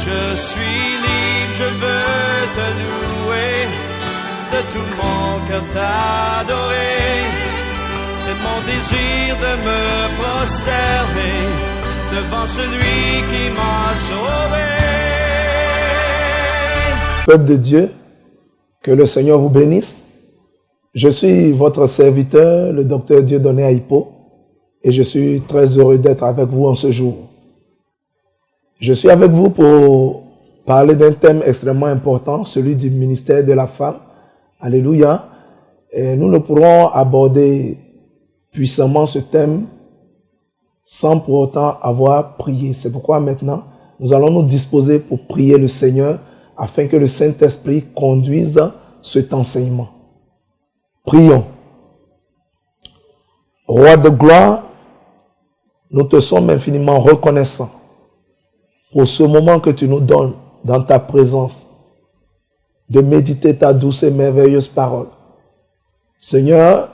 Je suis libre, je veux te louer, de tout mon cœur t'adorer. C'est mon désir de me prosterner devant celui qui m'a sauvé. Peuple de Dieu, que le Seigneur vous bénisse. Je suis votre serviteur, le docteur Dieudonné Aïpo, et je suis très heureux d'être avec vous en ce jour. Je suis avec vous pour parler d'un thème extrêmement important, celui du ministère de la femme. Alléluia. Et nous ne pourrons aborder puissamment ce thème sans pour autant avoir prié. C'est pourquoi maintenant, nous allons nous disposer pour prier le Seigneur afin que le Saint-Esprit conduise cet enseignement. Prions. Roi de gloire, nous te sommes infiniment reconnaissants pour ce moment que tu nous donnes dans ta présence, de méditer ta douce et merveilleuse parole. Seigneur,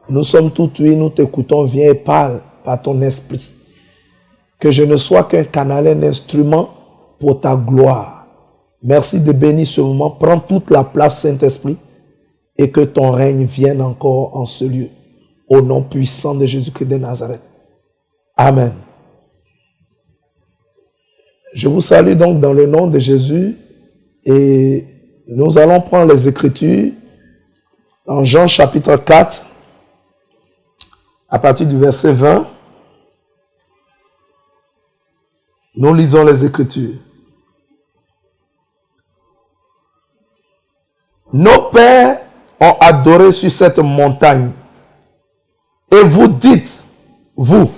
nous sommes tout ouïes, nous t'écoutons, viens et parle par ton esprit. Que je ne sois qu'un canal, un instrument pour ta gloire. Merci de bénir ce moment. Prends toute la place, Saint-Esprit, et que ton règne vienne encore en ce lieu. Au nom puissant de Jésus-Christ de Nazareth. Amen. Je vous salue donc dans le nom de Jésus et nous allons prendre les Écritures dans Jean chapitre 4 à partir du verset 20. Nous lisons les Écritures. Nos pères ont adoré sur cette montagne et vous dites, vous,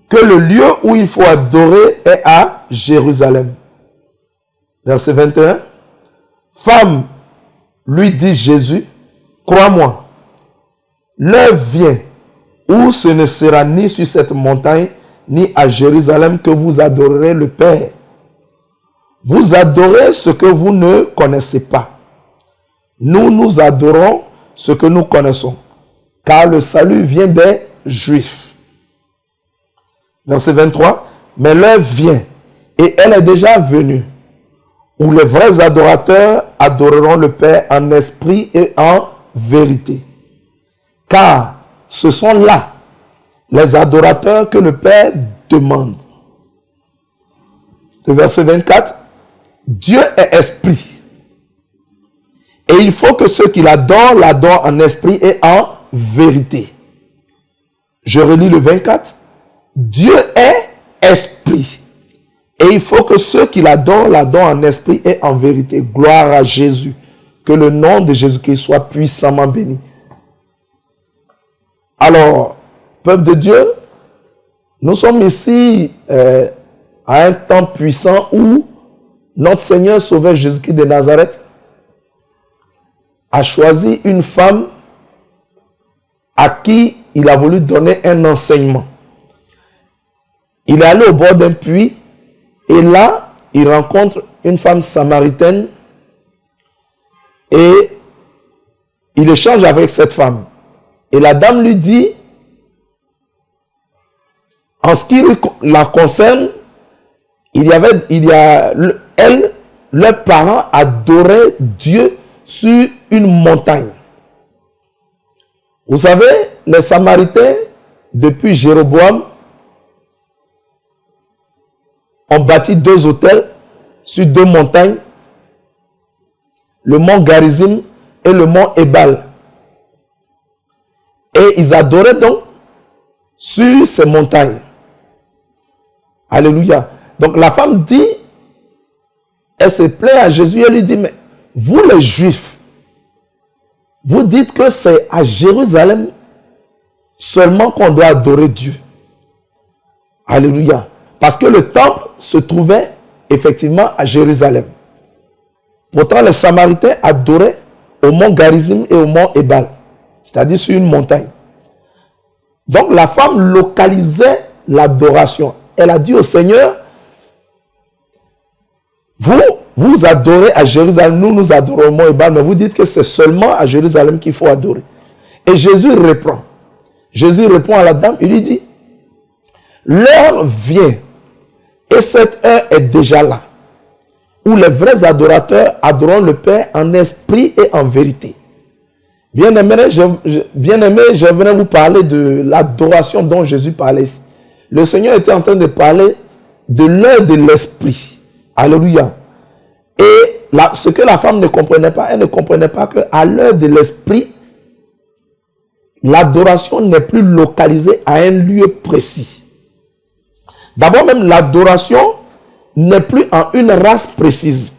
que le lieu où il faut adorer est à Jérusalem. Verset 21. Femme, lui dit Jésus, crois-moi, l'heure vient où ce ne sera ni sur cette montagne, ni à Jérusalem que vous adorerez le Père. Vous adorez ce que vous ne connaissez pas. Nous, nous adorons ce que nous connaissons, car le salut vient des Juifs. Verset 23. Mais l'heure vient, et elle est déjà venue, où les vrais adorateurs adoreront le Père en esprit et en vérité. Car ce sont là les adorateurs que le Père demande. Le verset 24. Dieu est esprit. Et il faut que ceux qui l'adorent en esprit et en vérité. Je relis le 24. Dieu est esprit. Et il faut que ceux qui l'adorent en esprit et en vérité. Gloire à Jésus. Que le nom de Jésus-Christ soit puissamment béni. Alors, peuple de Dieu, nous sommes ici à un temps puissant où notre Seigneur Sauveur Jésus-Christ de Nazareth a choisi une femme à qui il a voulu donner un enseignement. Il est allé au bord d'un puits et là, il rencontre une femme samaritaine et il échange avec cette femme. Et la dame lui dit, en ce qui la concerne, leurs parents adoraient Dieu sur une montagne. Vous savez, les Samaritains, depuis Jéroboam, ont bâti 2 hôtels sur 2 montagnes, le mont Garizim et le mont Ebal. Et ils adoraient donc sur ces montagnes. Alléluia. Donc la femme dit, elle se plaint à Jésus, elle lui dit, mais vous les Juifs, vous dites que c'est à Jérusalem seulement qu'on doit adorer Dieu. Alléluia. Parce que le temple se trouvait effectivement à Jérusalem. Pourtant, les Samaritains adoraient au mont Garizim et au mont Ebal, c'est-à-dire sur une montagne. Donc la femme localisait l'adoration. Elle a dit au Seigneur, vous adorez à Jérusalem, nous adorons au mont Ebal, mais vous dites que c'est seulement à Jérusalem qu'il faut adorer. Et Jésus répond. Jésus répond à la dame, il lui dit, l'heure vient, et cette heure est déjà là, où les vrais adorateurs adoreront le Père en esprit et en vérité. Bien-aimés, j'aimerais vous parler de l'adoration dont Jésus parlait. Le Seigneur était en train de parler de l'heure de l'esprit. Alléluia. Et ce que la femme ne comprenait pas, elle ne comprenait pas qu'à l'heure de l'esprit, l'adoration n'est plus localisée à un lieu précis. D'abord même, l'adoration n'est plus en une race précise.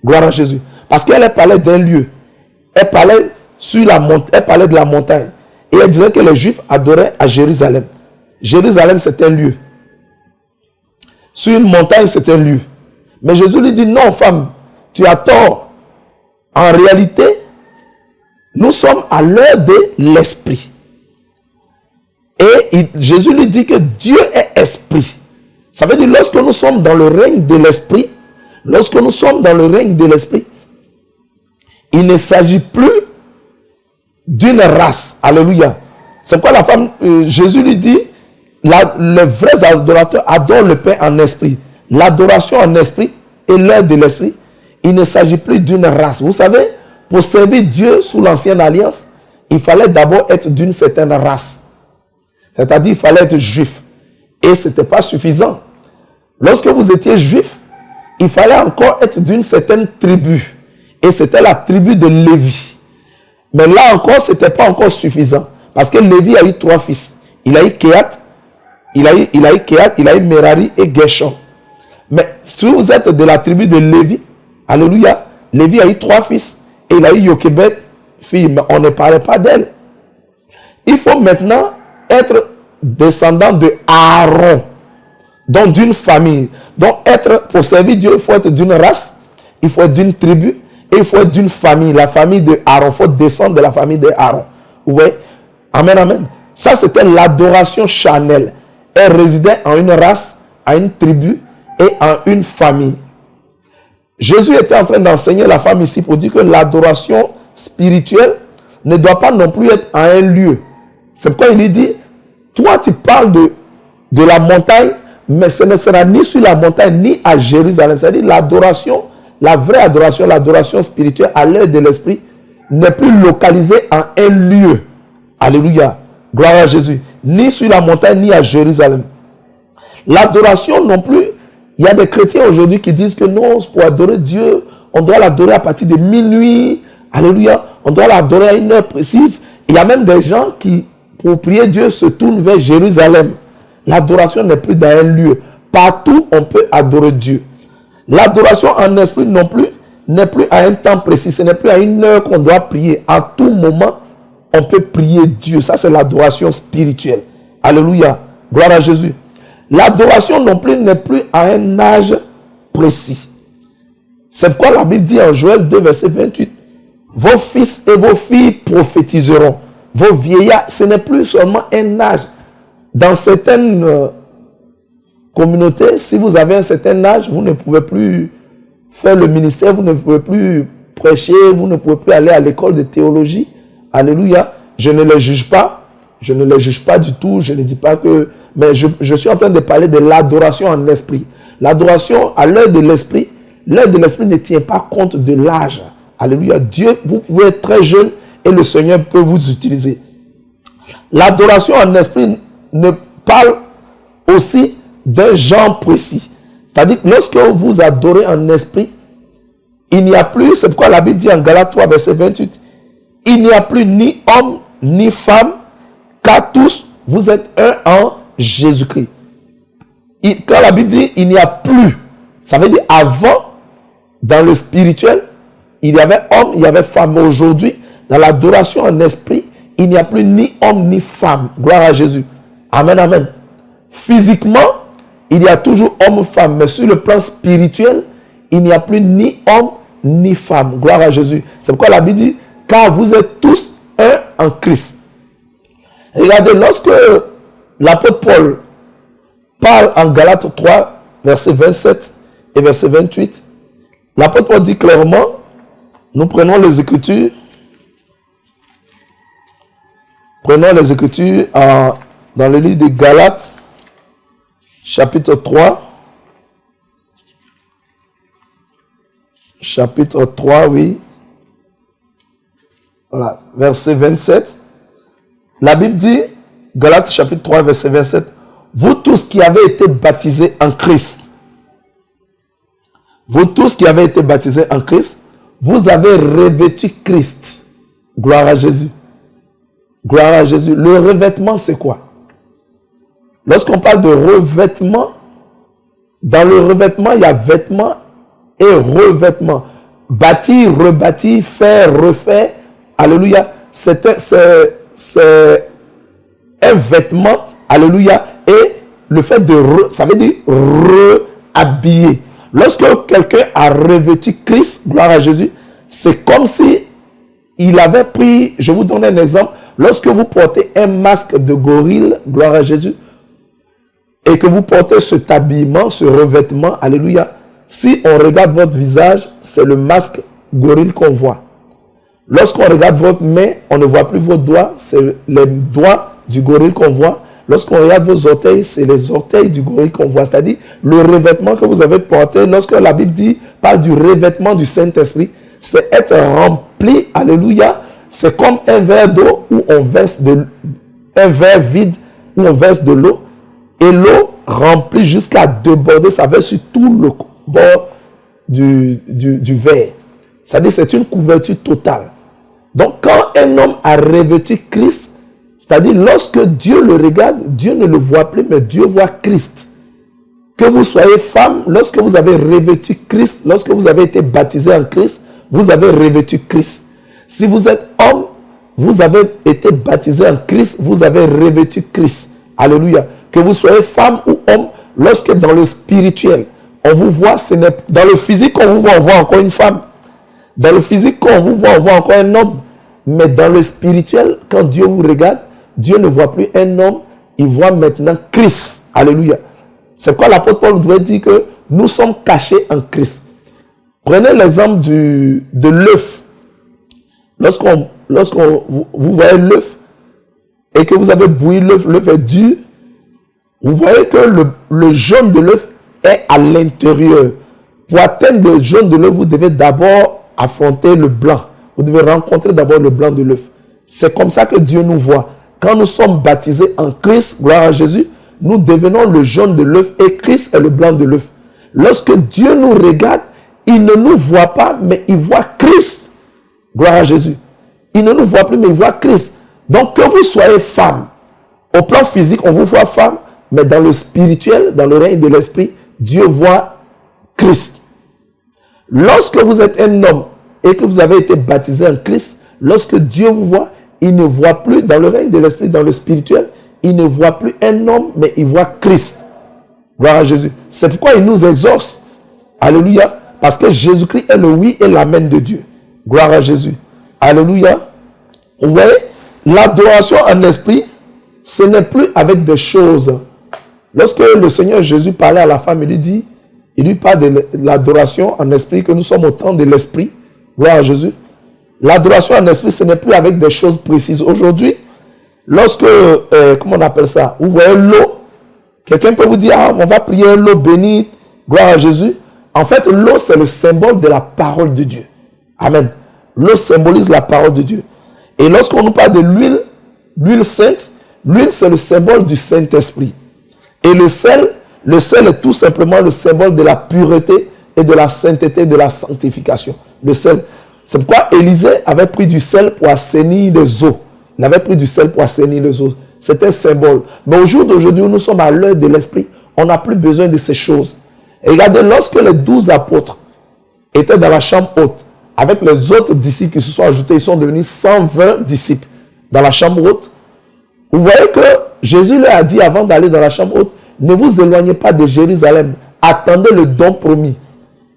Gloire à Jésus. Parce qu'elle parlait d'un lieu. Elle parlait de la montagne. Et elle disait que les Juifs adoraient à Jérusalem. Jérusalem, c'est un lieu. Sur une montagne, c'est un lieu. Mais Jésus lui dit, non, femme, tu as tort. En réalité, nous sommes à l'heure de l'esprit. Et Jésus lui dit que Dieu est esprit. Ça veut dire, lorsque nous sommes dans le règne de l'esprit, il ne s'agit plus d'une race. Alléluia. C'est pourquoi la femme, Jésus lui dit, les vrais adorateurs adorent le Père en esprit. L'adoration en esprit et l'heure de l'esprit, il ne s'agit plus d'une race. Vous savez, pour servir Dieu sous l'ancienne alliance, il fallait d'abord être d'une certaine race. C'est-à-dire, il fallait être juif. Et ce n'était pas suffisant. Lorsque vous étiez juif, il fallait encore être d'une certaine tribu. Et c'était la tribu de Lévi. Mais là encore, ce n'était pas encore suffisant. Parce que Lévi a eu 3 fils. Il a eu Kehat, il a eu Merari et Gershon. Mais si vous êtes de la tribu de Lévi, alléluia, Lévi a eu 3 fils. Et il a eu Jochebed, fille, mais on ne parlait pas d'elle. Il faut maintenant être descendant de Aaron, donc d'une famille. Donc pour servir Dieu, il faut être d'une race, il faut être d'une tribu, et il faut être d'une famille, la famille de Aaron. Il faut descendre de la famille de Aaron. Vous voyez? Amen, amen. Ça, c'était l'adoration charnelle. Elle résidait en une race, en une tribu et en une famille. Jésus était en train d'enseigner la femme ici pour dire que l'adoration spirituelle ne doit pas non plus être en un lieu. C'est pourquoi il lui dit, toi tu parles de la montagne, mais ce ne sera ni sur la montagne ni à Jérusalem. C'est-à-dire l'adoration, la vraie adoration, l'adoration spirituelle à l'heure de l'esprit n'est plus localisée en un lieu. Alléluia. Gloire à Jésus. Ni sur la montagne ni à Jérusalem. L'adoration non plus, il y a des chrétiens aujourd'hui qui disent que non, pour adorer Dieu, on doit l'adorer à partir de minuit. Alléluia. On doit l'adorer à une heure précise. Il y a même des gens qui, pour prier Dieu, se tournent vers Jérusalem. L'adoration n'est plus dans un lieu. Partout, on peut adorer Dieu. L'adoration en esprit non plus n'est plus à un temps précis. Ce n'est plus à une heure qu'on doit prier. À tout moment, on peut prier Dieu. Ça, c'est l'adoration spirituelle. Alléluia. Gloire à Jésus. L'adoration non plus n'est plus à un âge précis. C'est pourquoi la Bible dit en Joël 2, verset 28, vos fils et vos filles prophétiseront. Vos vieillards, ce n'est plus seulement un âge. Dans certaines communautés, si vous avez un certain âge, vous ne pouvez plus faire le ministère, vous ne pouvez plus prêcher, vous ne pouvez plus aller à l'école de théologie. Alléluia. Je ne les juge pas. Je ne les juge pas du tout. Je ne dis pas que... Mais je suis en train de parler de l'adoration en esprit. L'adoration à l'heure de l'esprit ne tient pas compte de l'âge. Alléluia. Dieu, vous pouvez être très jeune et le Seigneur peut vous utiliser. L'adoration en esprit ne parle aussi d'un genre précis. C'est-à-dire que lorsque vous adorez en esprit, il n'y a plus, c'est pourquoi la Bible dit en Galates 3, verset 28, il n'y a plus ni homme ni femme, car tous vous êtes un en Jésus-Christ. Quand la Bible dit il n'y a plus, ça veut dire avant, dans le spirituel, il y avait homme, il y avait femme. Mais aujourd'hui, dans l'adoration en esprit, il n'y a plus ni homme ni femme. Gloire à Jésus. Amen, amen. Physiquement, il y a toujours homme, femme. Mais sur le plan spirituel, il n'y a plus ni homme ni femme. Gloire à Jésus. C'est pourquoi la Bible dit, car vous êtes tous un en Christ. Regardez, lorsque l'apôtre Paul parle en Galates 3, verset 27 et verset 28, l'apôtre Paul dit clairement, nous prenons les Écritures, dans le livre de Galates, chapitre 3, chapitre 3, oui. Voilà, verset 27. La Bible dit, Galates chapitre 3, verset 27, vous tous qui avez été baptisés en Christ, vous tous qui avez été baptisés en Christ, vous avez revêtu Christ. Gloire à Jésus. Gloire à Jésus. Le revêtement, c'est quoi? Lorsqu'on parle de revêtement, dans le revêtement, il y a vêtement et revêtement. Bâtir, rebâtir, faire, refaire. Alléluia. C'est un vêtement. Alléluia. Et le fait de ça veut dire rehabiller. Lorsque quelqu'un a revêtu Christ, gloire à Jésus, c'est comme si il avait pris, je vous donne un exemple, lorsque vous portez un masque de gorille, gloire à Jésus, et que vous portez cet habillement, ce revêtement, alléluia, si on regarde votre visage, c'est le masque gorille qu'on voit. Lorsqu'on regarde votre main, on ne voit plus vos doigts, c'est les doigts du gorille qu'on voit. Lorsqu'on regarde vos orteils, c'est les orteils du gorille qu'on voit. C'est-à-dire le revêtement que vous avez porté, lorsque la Bible parle du revêtement du Saint-Esprit, c'est être rempli, alléluia. C'est comme un verre d'eau où on verse un verre vide où on verse de l'eau. Et l'eau remplie jusqu'à déborder, ça verse sur tout le bord du verre. C'est-à-dire c'est une couverture totale. Donc quand un homme a revêtu Christ, c'est-à-dire lorsque Dieu le regarde, Dieu ne le voit plus, mais Dieu voit Christ. Que vous soyez femme, lorsque vous avez revêtu Christ, lorsque vous avez été baptisé en Christ, vous avez revêtu Christ. Si vous êtes homme, vous avez été baptisé en Christ, vous avez revêtu Christ. Alléluia. Que vous soyez femme ou homme, lorsque dans le spirituel, on vous voit, dans le physique, on voit encore une femme. Dans le physique, on voit encore un homme. Mais dans le spirituel, quand Dieu vous regarde, Dieu ne voit plus un homme, il voit maintenant Christ. Alléluia. C'est quoi l'apôtre Paul doit dire que nous sommes cachés en Christ. Prenez l'exemple de l'œuf. Vous voyez l'œuf et que vous avez bouilli l'œuf est dur, vous voyez que le jaune de l'œuf est à l'intérieur. Pour atteindre le jaune de l'œuf, vous devez d'abord affronter le blanc. Vous devez rencontrer d'abord le blanc de l'œuf. C'est comme ça que Dieu nous voit. Quand nous sommes baptisés en Christ, gloire à Jésus, nous devenons le jaune de l'œuf et Christ est le blanc de l'œuf. Lorsque Dieu nous regarde, il ne nous voit pas, mais il voit Christ. Gloire à Jésus. Il ne nous voit plus, mais il voit Christ. Donc que vous soyez femme, au plan physique, on vous voit femme, mais dans le spirituel, dans le règne de l'esprit, Dieu voit Christ. Lorsque vous êtes un homme et que vous avez été baptisé en Christ, lorsque Dieu vous voit, il ne voit plus dans le règne de l'esprit, dans le spirituel, il ne voit plus un homme, mais il voit Christ. Gloire à Jésus. C'est pourquoi il nous exauce. Alléluia. Parce que Jésus-Christ est le oui et l'amen de Dieu. Gloire à Jésus. Alléluia. Vous voyez, l'adoration en esprit, ce n'est plus avec des choses. Lorsque le Seigneur Jésus parlait à la femme, il lui parle de l'adoration en esprit, que nous sommes au temps de l'esprit. Gloire à Jésus. L'adoration en esprit, ce n'est plus avec des choses précises. Aujourd'hui, lorsque, comment on appelle ça? Vous voyez l'eau. Quelqu'un peut vous dire, on va prier l'eau bénite. Gloire à Jésus. En fait, l'eau, c'est le symbole de la parole de Dieu. Amen. L'eau symbolise la parole de Dieu. Et lorsqu'on nous parle de l'huile sainte, l'huile, c'est le symbole du Saint-Esprit. Et le sel est tout simplement le symbole de la pureté et de la sainteté, de la sanctification. Le sel. C'est pourquoi Élisée avait pris du sel pour assainir les eaux. Il avait pris du sel pour assainir les eaux. C'est un symbole. Mais au jour d'aujourd'hui, nous sommes à l'heure de l'esprit. On n'a plus besoin de ces choses. Et regardez, lorsque les 12 apôtres étaient dans la chambre haute, avec les autres disciples qui se sont ajoutés, ils sont devenus 120 disciples dans la chambre haute. Vous voyez que Jésus leur a dit avant d'aller dans la chambre haute, ne vous éloignez pas de Jérusalem, attendez le don promis.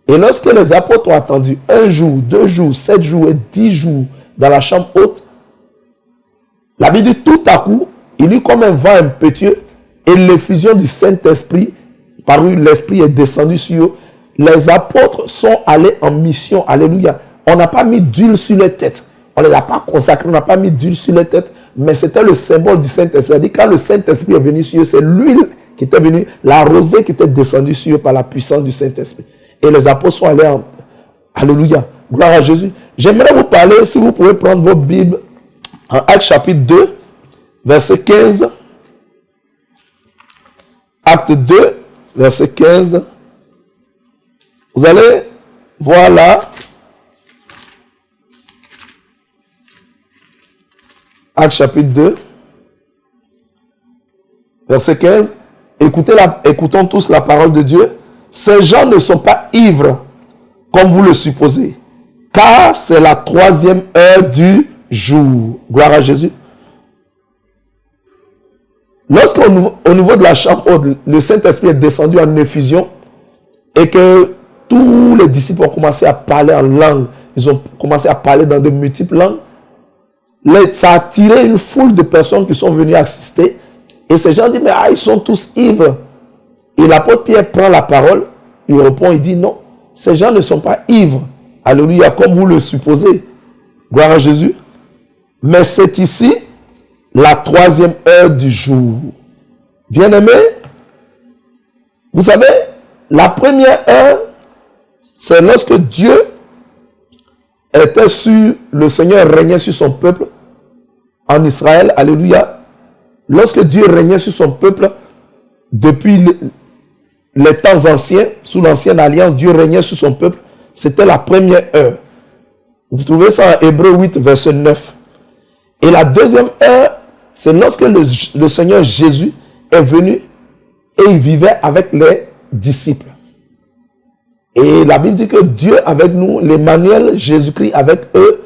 Et lorsque les apôtres ont attendu 1 jour, 2 jours, 7 jours et 10 jours dans la chambre haute, la Bible dit tout à coup, il y eut comme un vent impétueux et l'effusion du Saint-Esprit, par où l'Esprit est descendu sur eux. Les apôtres sont allés en mission. Alléluia. On n'a pas mis d'huile sur les têtes. On ne les a pas consacrés, on n'a pas mis d'huile sur les têtes. Mais c'était le symbole du Saint-Esprit. C'est-à-dire quand le Saint-Esprit est venu sur eux, c'est l'huile qui était venue, la rosée qui était descendue sur eux par la puissance du Saint-Esprit. Et les apôtres sont allés Alléluia. Gloire à Jésus. J'aimerais vous parler, si vous pouvez prendre votre Bible, en Actes chapitre 2, verset 15. Acte 2, verset 15. Vous allez voir là. Acte chapitre 2, verset 15. Écoutons tous la parole de Dieu. Ces gens ne sont pas ivres, comme vous le supposez, car c'est la 3e heure du jour. Gloire à Jésus. Lorsqu'au niveau de la chambre haute, le Saint-Esprit est descendu en effusion et que tous les disciples ont commencé à parler en langue, ils ont commencé à parler dans de multiples langues, ça a attiré une foule de personnes qui sont venues assister. Et ces gens disent, mais ils sont tous ivres. Et l'apôtre Pierre prend la parole, il répond, il dit, non, ces gens ne sont pas ivres. Alléluia, comme vous le supposez. Gloire à Jésus. Mais c'est ici la 3e heure du jour. Bien-aimés, vous savez, la première heure, c'est lorsque Dieu était sur, le Seigneur régnait sur son peuple en Israël. Alléluia. Lorsque Dieu régnait sur son peuple, depuis les temps anciens, sous l'ancienne alliance, Dieu régnait sur son peuple. C'était la première heure. Vous trouvez ça en Hébreux 8, verset 9. Et la deuxième heure, c'est lorsque le Seigneur Jésus est venu et il vivait avec les disciples. Et la Bible dit que Dieu avec nous, l'Emmanuel, Jésus-Christ avec eux,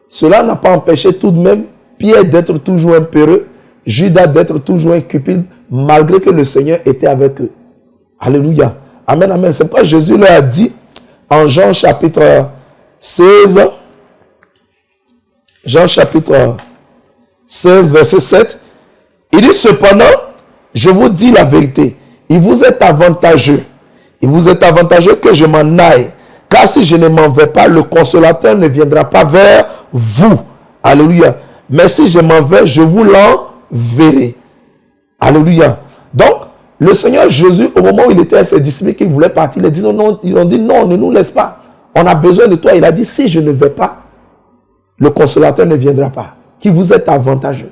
cela n'a pas empêché tout de même Pierre d'être toujours un peureux, Judas d'être toujours un cupide, malgré que le Seigneur était avec eux. Alléluia. Amen, amen. C'est pourquoi Jésus leur a dit en Jean chapitre 16, Jean chapitre 16, verset 7, il dit cependant, je vous dis la vérité, il vous est avantageux que je m'en aille, car si je ne m'en vais pas, le consolateur ne viendra pas vers vous. Alléluia. Mais si je m'en vais, je vous l'enverrai. Alléluia. Donc, le Seigneur Jésus, au moment où il était à ses disciples qui voulaient partir, ils ont dit non, ne nous laisse pas. On a besoin de toi. Il a dit, si je ne vais pas, le consolateur ne viendra pas. Qui vous est avantageux.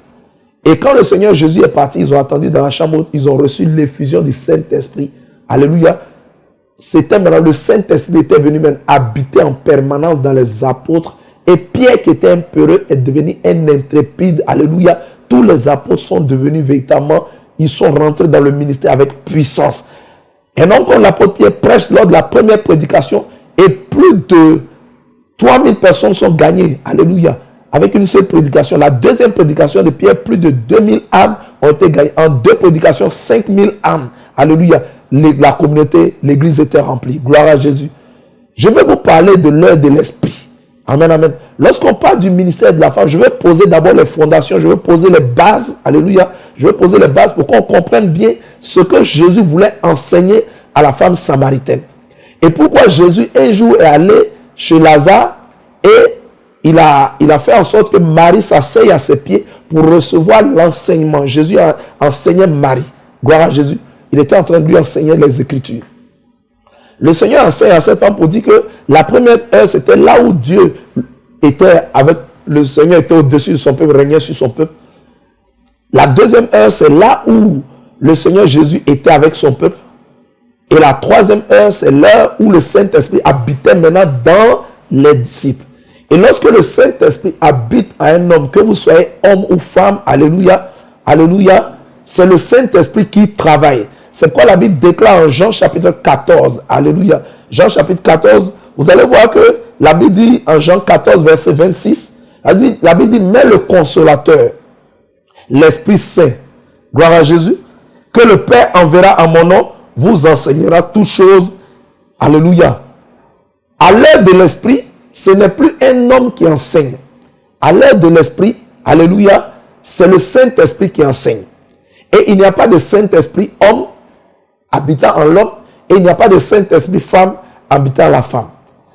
Et quand le Seigneur Jésus est parti, ils ont attendu dans la chambre, ils ont reçu l'effusion du Saint-Esprit. Alléluia. C'était maintenant, le Saint-Esprit était venu même habiter en permanence dans les apôtres. Et Pierre, qui était un peureux, est devenu un intrépide. Alléluia. Tous les apôtres sont devenus véritablement, ils sont rentrés dans le ministère avec puissance. Et donc, quand l'apôtre Pierre prêche lors de la première prédication, et plus de 3000 personnes sont gagnées. Alléluia. Avec une seule prédication. La deuxième prédication de Pierre, plus de 2000 âmes ont été gagnées. En 2 prédications, 5000 âmes. Alléluia. La communauté, l'église était remplie. Gloire à Jésus. Je vais vous parler de l'heure de l'esprit. Amen, amen. Lorsqu'on parle du ministère de la femme, je vais poser d'abord les fondations, je vais poser les bases. Alléluia. Je vais poser les bases pour qu'on comprenne bien ce que Jésus voulait enseigner à la femme samaritaine. Et pourquoi Jésus, un jour, est allé chez Lazare et il a fait en sorte que Marie s'asseye à ses pieds pour recevoir l'enseignement. Jésus a enseigné Marie. Gloire à Jésus. Il était en train de lui enseigner les Écritures. Le Seigneur enseigne à cette femme pour dire que la première heure, c'était là où Dieu était avec, le Seigneur était au-dessus de son peuple, régnait sur son peuple. La deuxième heure, c'est là où le Seigneur Jésus était avec son peuple. Et la troisième heure, c'est l'heure où le Saint-Esprit habitait maintenant dans les disciples. Et lorsque le Saint-Esprit habite à un homme, que vous soyez homme ou femme, alléluia, alléluia, c'est le Saint-Esprit qui travaille. C'est quoi la Bible déclare en Jean chapitre 14. Alléluia. Jean chapitre 14, vous allez voir que la Bible dit en Jean 14, verset 26, la Bible dit, mais le consolateur, l'Esprit Saint, gloire à Jésus, que le Père enverra en mon nom, vous enseignera toutes choses. Alléluia. À l'heure de l'Esprit, ce n'est plus un homme qui enseigne. À l'heure de l'Esprit, alléluia, c'est le Saint-Esprit qui enseigne. Et il n'y a pas de Saint-Esprit homme habitant en l'homme, et il n'y a pas de Saint-Esprit femme habitant la femme.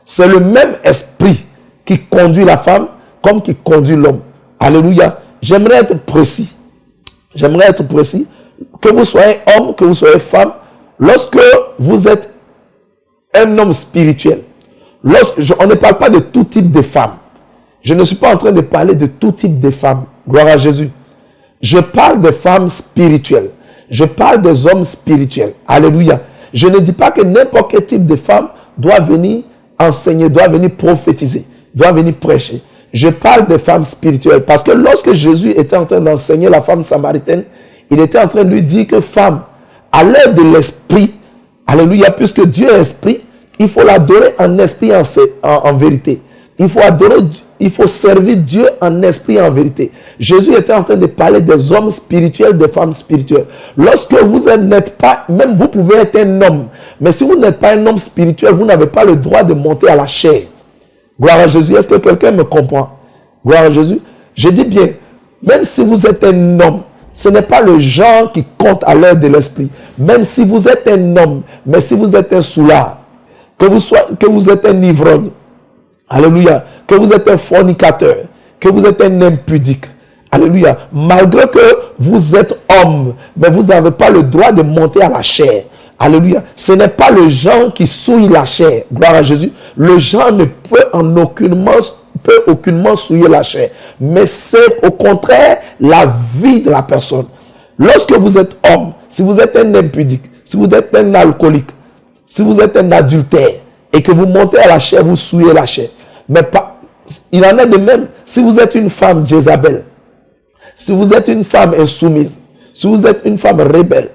C'est le même esprit qui conduit la femme comme qui conduit l'homme. Alléluia. J'aimerais être précis. J'aimerais être précis. Que vous soyez homme, que vous soyez femme, lorsque vous êtes un homme spirituel, On ne parle pas de tout type de femmes. Je ne suis pas en train de parler de tout type de femmes. Gloire à Jésus. Je parle des femmes spirituelles. Je parle des hommes spirituels. Alléluia. Je ne dis pas que n'importe quel type de femme doit venir enseigner, doit venir prophétiser, doit venir prêcher. Je parle des femmes spirituelles parce que lorsque Jésus était en train d'enseigner la femme samaritaine, il était en train de lui dire que femme, à l'heure de l'esprit, alléluia, puisque Dieu est esprit, il faut l'adorer en esprit en vérité. Il faut adorer, il faut servir Dieu en esprit et en vérité. Jésus était en train de parler des hommes spirituels, des femmes spirituelles. Lorsque vous n'êtes pas, même vous pouvez être un homme, mais si vous n'êtes pas un homme spirituel, vous n'avez pas le droit de monter à la chair. Gloire à Jésus. Est-ce que quelqu'un me comprend? Gloire à Jésus. Je dis bien, même si vous êtes un homme, ce n'est pas le genre qui compte à l'heure de l'esprit. Même si vous êtes un homme, mais si vous êtes un soulard, que vous êtes un ivrogne, alléluia, que vous êtes un fornicateur, que vous êtes un impudique, alléluia, malgré que vous êtes homme, mais vous n'avez pas le droit de monter à la chair. Alléluia. Ce n'est pas le genre qui souille la chair. Gloire à Jésus. Le genre ne peut aucunement souiller la chair. Mais c'est au contraire la vie de la personne. Lorsque vous êtes homme, si vous êtes un impudique, si vous êtes un alcoolique, si vous êtes un adultère et que vous montez à la chair, vous souillez la chair. Mais pas, il en est de même si vous êtes une femme Jézabel, si vous êtes une femme insoumise, si vous êtes une femme rebelle,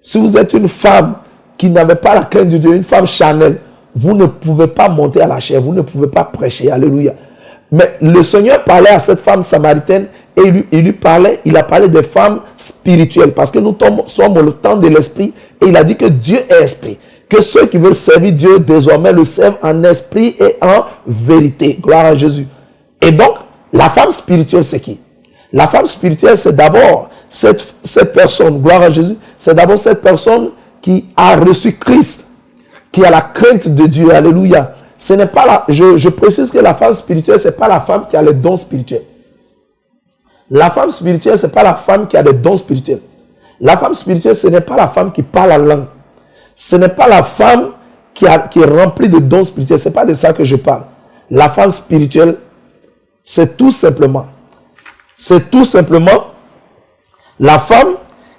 si vous êtes une femme qui n'avait pas la crainte de Dieu, une femme charnelle, vous ne pouvez pas monter à la chair, vous ne pouvez pas prêcher. Alléluia. Mais le Seigneur parlait à cette femme samaritaine et il a parlé des femmes spirituelles parce que nous sommes au temps de l'esprit et il a dit que Dieu est esprit. Que ceux qui veulent servir Dieu désormais le servent en esprit et en vérité. Gloire à Jésus. Et donc, la femme spirituelle, c'est qui? La femme spirituelle, c'est d'abord cette personne, gloire à Jésus, c'est d'abord cette personne qui a reçu Christ, qui a la crainte de Dieu. Alléluia. Ce n'est pas je précise que la femme spirituelle, ce n'est pas la femme qui a les dons spirituels. La femme spirituelle, ce n'est pas la femme qui a des dons spirituels. La femme spirituelle, ce n'est pas la femme qui parle la langue. Ce n'est pas la femme qui est remplie de dons spirituels. Ce n'est pas de ça que je parle. La femme spirituelle, c'est tout simplement la femme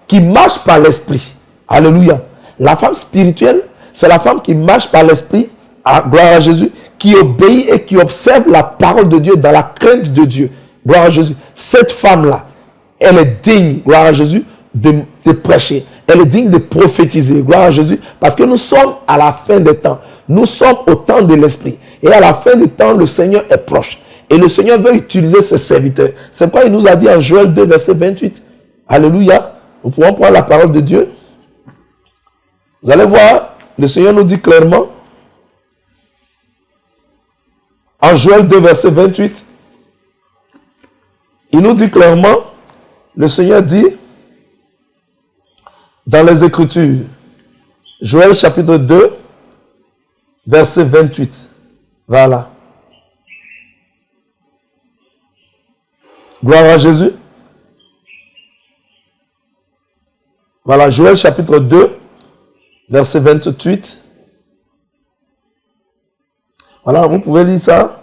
qui marche par l'esprit. Alléluia. La femme spirituelle, c'est la femme qui marche par l'esprit, gloire à Jésus, qui obéit et qui observe la parole de Dieu dans la crainte de Dieu. Gloire à Jésus. Cette femme-là, elle est digne, gloire à Jésus, de prêcher. Elle est digne de prophétiser, gloire à Jésus, parce que nous sommes à la fin des temps. Nous sommes au temps de l'esprit. Et à la fin des temps, le Seigneur est proche. Et le Seigneur veut utiliser ses serviteurs. C'est pourquoi il nous a dit en Joël 2, verset 28. Alléluia. Nous pouvons prendre la parole de Dieu. Vous allez voir, le Seigneur nous dit clairement, en Joël 2, verset 28, il nous dit clairement, le Seigneur dit, dans les Écritures, Joël chapitre 2, verset 28. Voilà. Gloire à Jésus. Voilà, Joël chapitre 2, verset 28. Voilà, vous pouvez lire ça.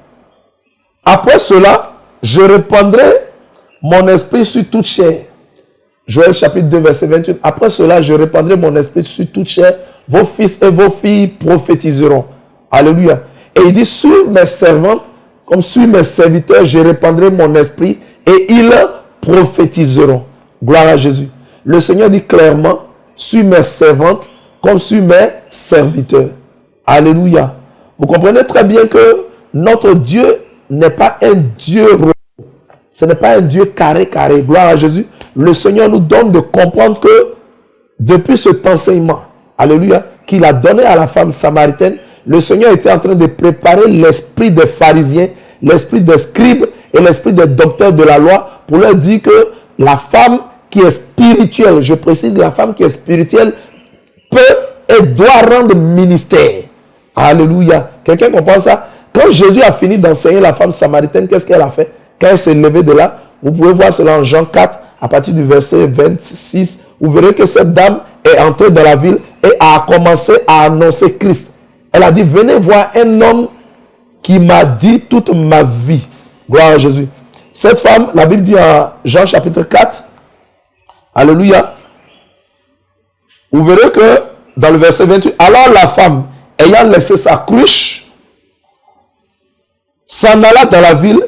Après cela, je répandrai mon esprit sur toute chair. Joël chapitre 2, verset 28. Après cela, je répandrai mon esprit sur toute chair. Vos fils et vos filles prophétiseront. Alléluia. Et il dit, sur mes servantes, comme sur mes serviteurs, je répandrai mon esprit et ils prophétiseront. Gloire à Jésus. Le Seigneur dit clairement, sur mes servantes, comme sur mes serviteurs. Alléluia. Vous comprenez très bien que notre Dieu n'est pas un Dieu rond. Ce n'est pas un Dieu carré. Gloire à Jésus. Le Seigneur nous donne de comprendre que depuis cet enseignement, alléluia, qu'il a donné à la femme samaritaine, le Seigneur était en train de préparer l'esprit des pharisiens, l'esprit des scribes et l'esprit des docteurs de la loi pour leur dire que la femme qui est spirituelle, je précise, la femme qui est spirituelle peut et doit rendre ministère. Alléluia. Quelqu'un comprend ça? Quand Jésus a fini d'enseigner la femme samaritaine, qu'est-ce qu'elle a fait? Quand elle s'est levée de là, vous pouvez voir cela en Jean 4, à partir du verset 26, vous verrez que cette dame est entrée dans la ville et a commencé à annoncer Christ. Elle a dit, venez voir un homme qui m'a dit toute ma vie. Gloire à Jésus. Cette femme, la Bible dit en Jean chapitre 4, alléluia, vous verrez que dans le verset 28, alors la femme, ayant laissé sa cruche, s'en alla dans la ville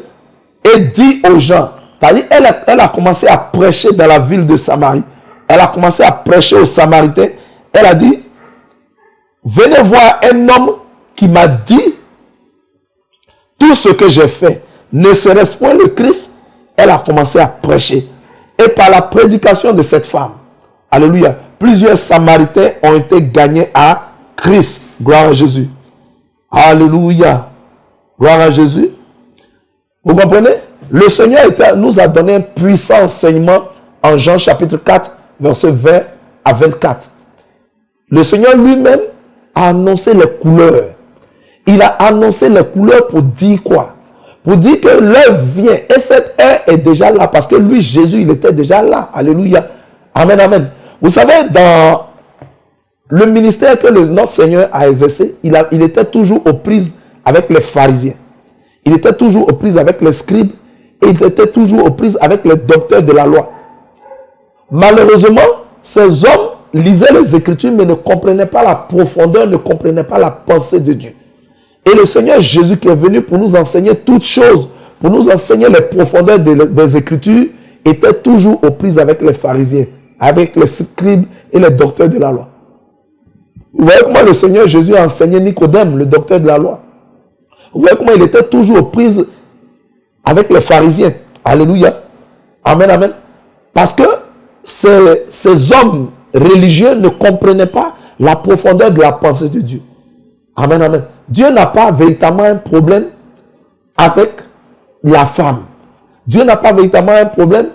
et dit aux gens, c'est-à-dire elle a commencé à prêcher dans la ville de Samarie. Elle a commencé à prêcher aux Samaritains. Elle a dit, venez voir un homme qui m'a dit tout ce que j'ai fait. Ne serait-ce point le Christ? Elle a commencé à prêcher. Et par la prédication de cette femme, alléluia, plusieurs Samaritains ont été gagnés à Christ. Gloire à Jésus. Alléluia. Gloire à Jésus. Vous comprenez? Le Seigneur nous a donné un puissant enseignement en Jean chapitre 4, verset 20 à 24. Le Seigneur lui-même a annoncé les couleurs. Il a annoncé les couleurs pour dire quoi? Pour dire que l'heure vient. Et cette heure est déjà là. Parce que lui, Jésus, il était déjà là. Alléluia. Amen, amen. Vous savez, dans le ministère que notre Seigneur a exercé, il était toujours aux prises avec les pharisiens. Il était toujours aux prises avec les scribes. Et il était toujours aux prises avec les docteurs de la loi. Malheureusement, ces hommes lisaient les Écritures, mais ne comprenaient pas la profondeur, ne comprenaient pas la pensée de Dieu. Et le Seigneur Jésus qui est venu pour nous enseigner toutes choses, pour nous enseigner les profondeurs des Écritures, était toujours aux prises avec les pharisiens, avec les scribes et les docteurs de la loi. Vous voyez comment le Seigneur Jésus a enseigné Nicodème, le docteur de la loi. Vous voyez comment il était toujours aux prises avec les pharisiens. Alléluia. Amen, amen. Parce que ces hommes religieux ne comprenaient pas la profondeur de la pensée de Dieu. Amen, amen. Dieu n'a pas véritablement un problème avec la femme. Dieu n'a pas véritablement un problème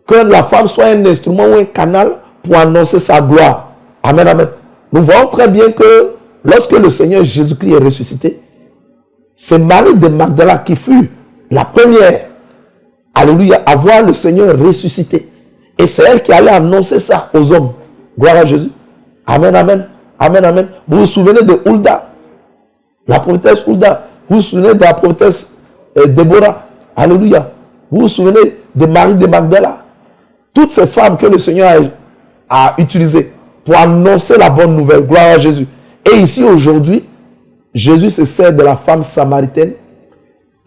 que la femme soit un instrument ou un canal pour annoncer sa gloire. Amen, amen. Nous voyons très bien que lorsque le Seigneur Jésus-Christ est ressuscité, c'est Marie de Magdala qui fut la première, alléluia, à voir le Seigneur ressuscité. Et c'est elle qui allait annoncer ça aux hommes. Gloire à Jésus. Amen, amen. Amen, amen. Vous vous souvenez de Hulda, la prophétesse Hulda. Vous vous souvenez de la prophétesse Déborah. Alléluia. Vous vous souvenez de Marie de Magdala. Toutes ces femmes que le Seigneur a utilisées pour annoncer la bonne nouvelle. Gloire à Jésus. Et ici aujourd'hui, Jésus se sert de la femme samaritaine.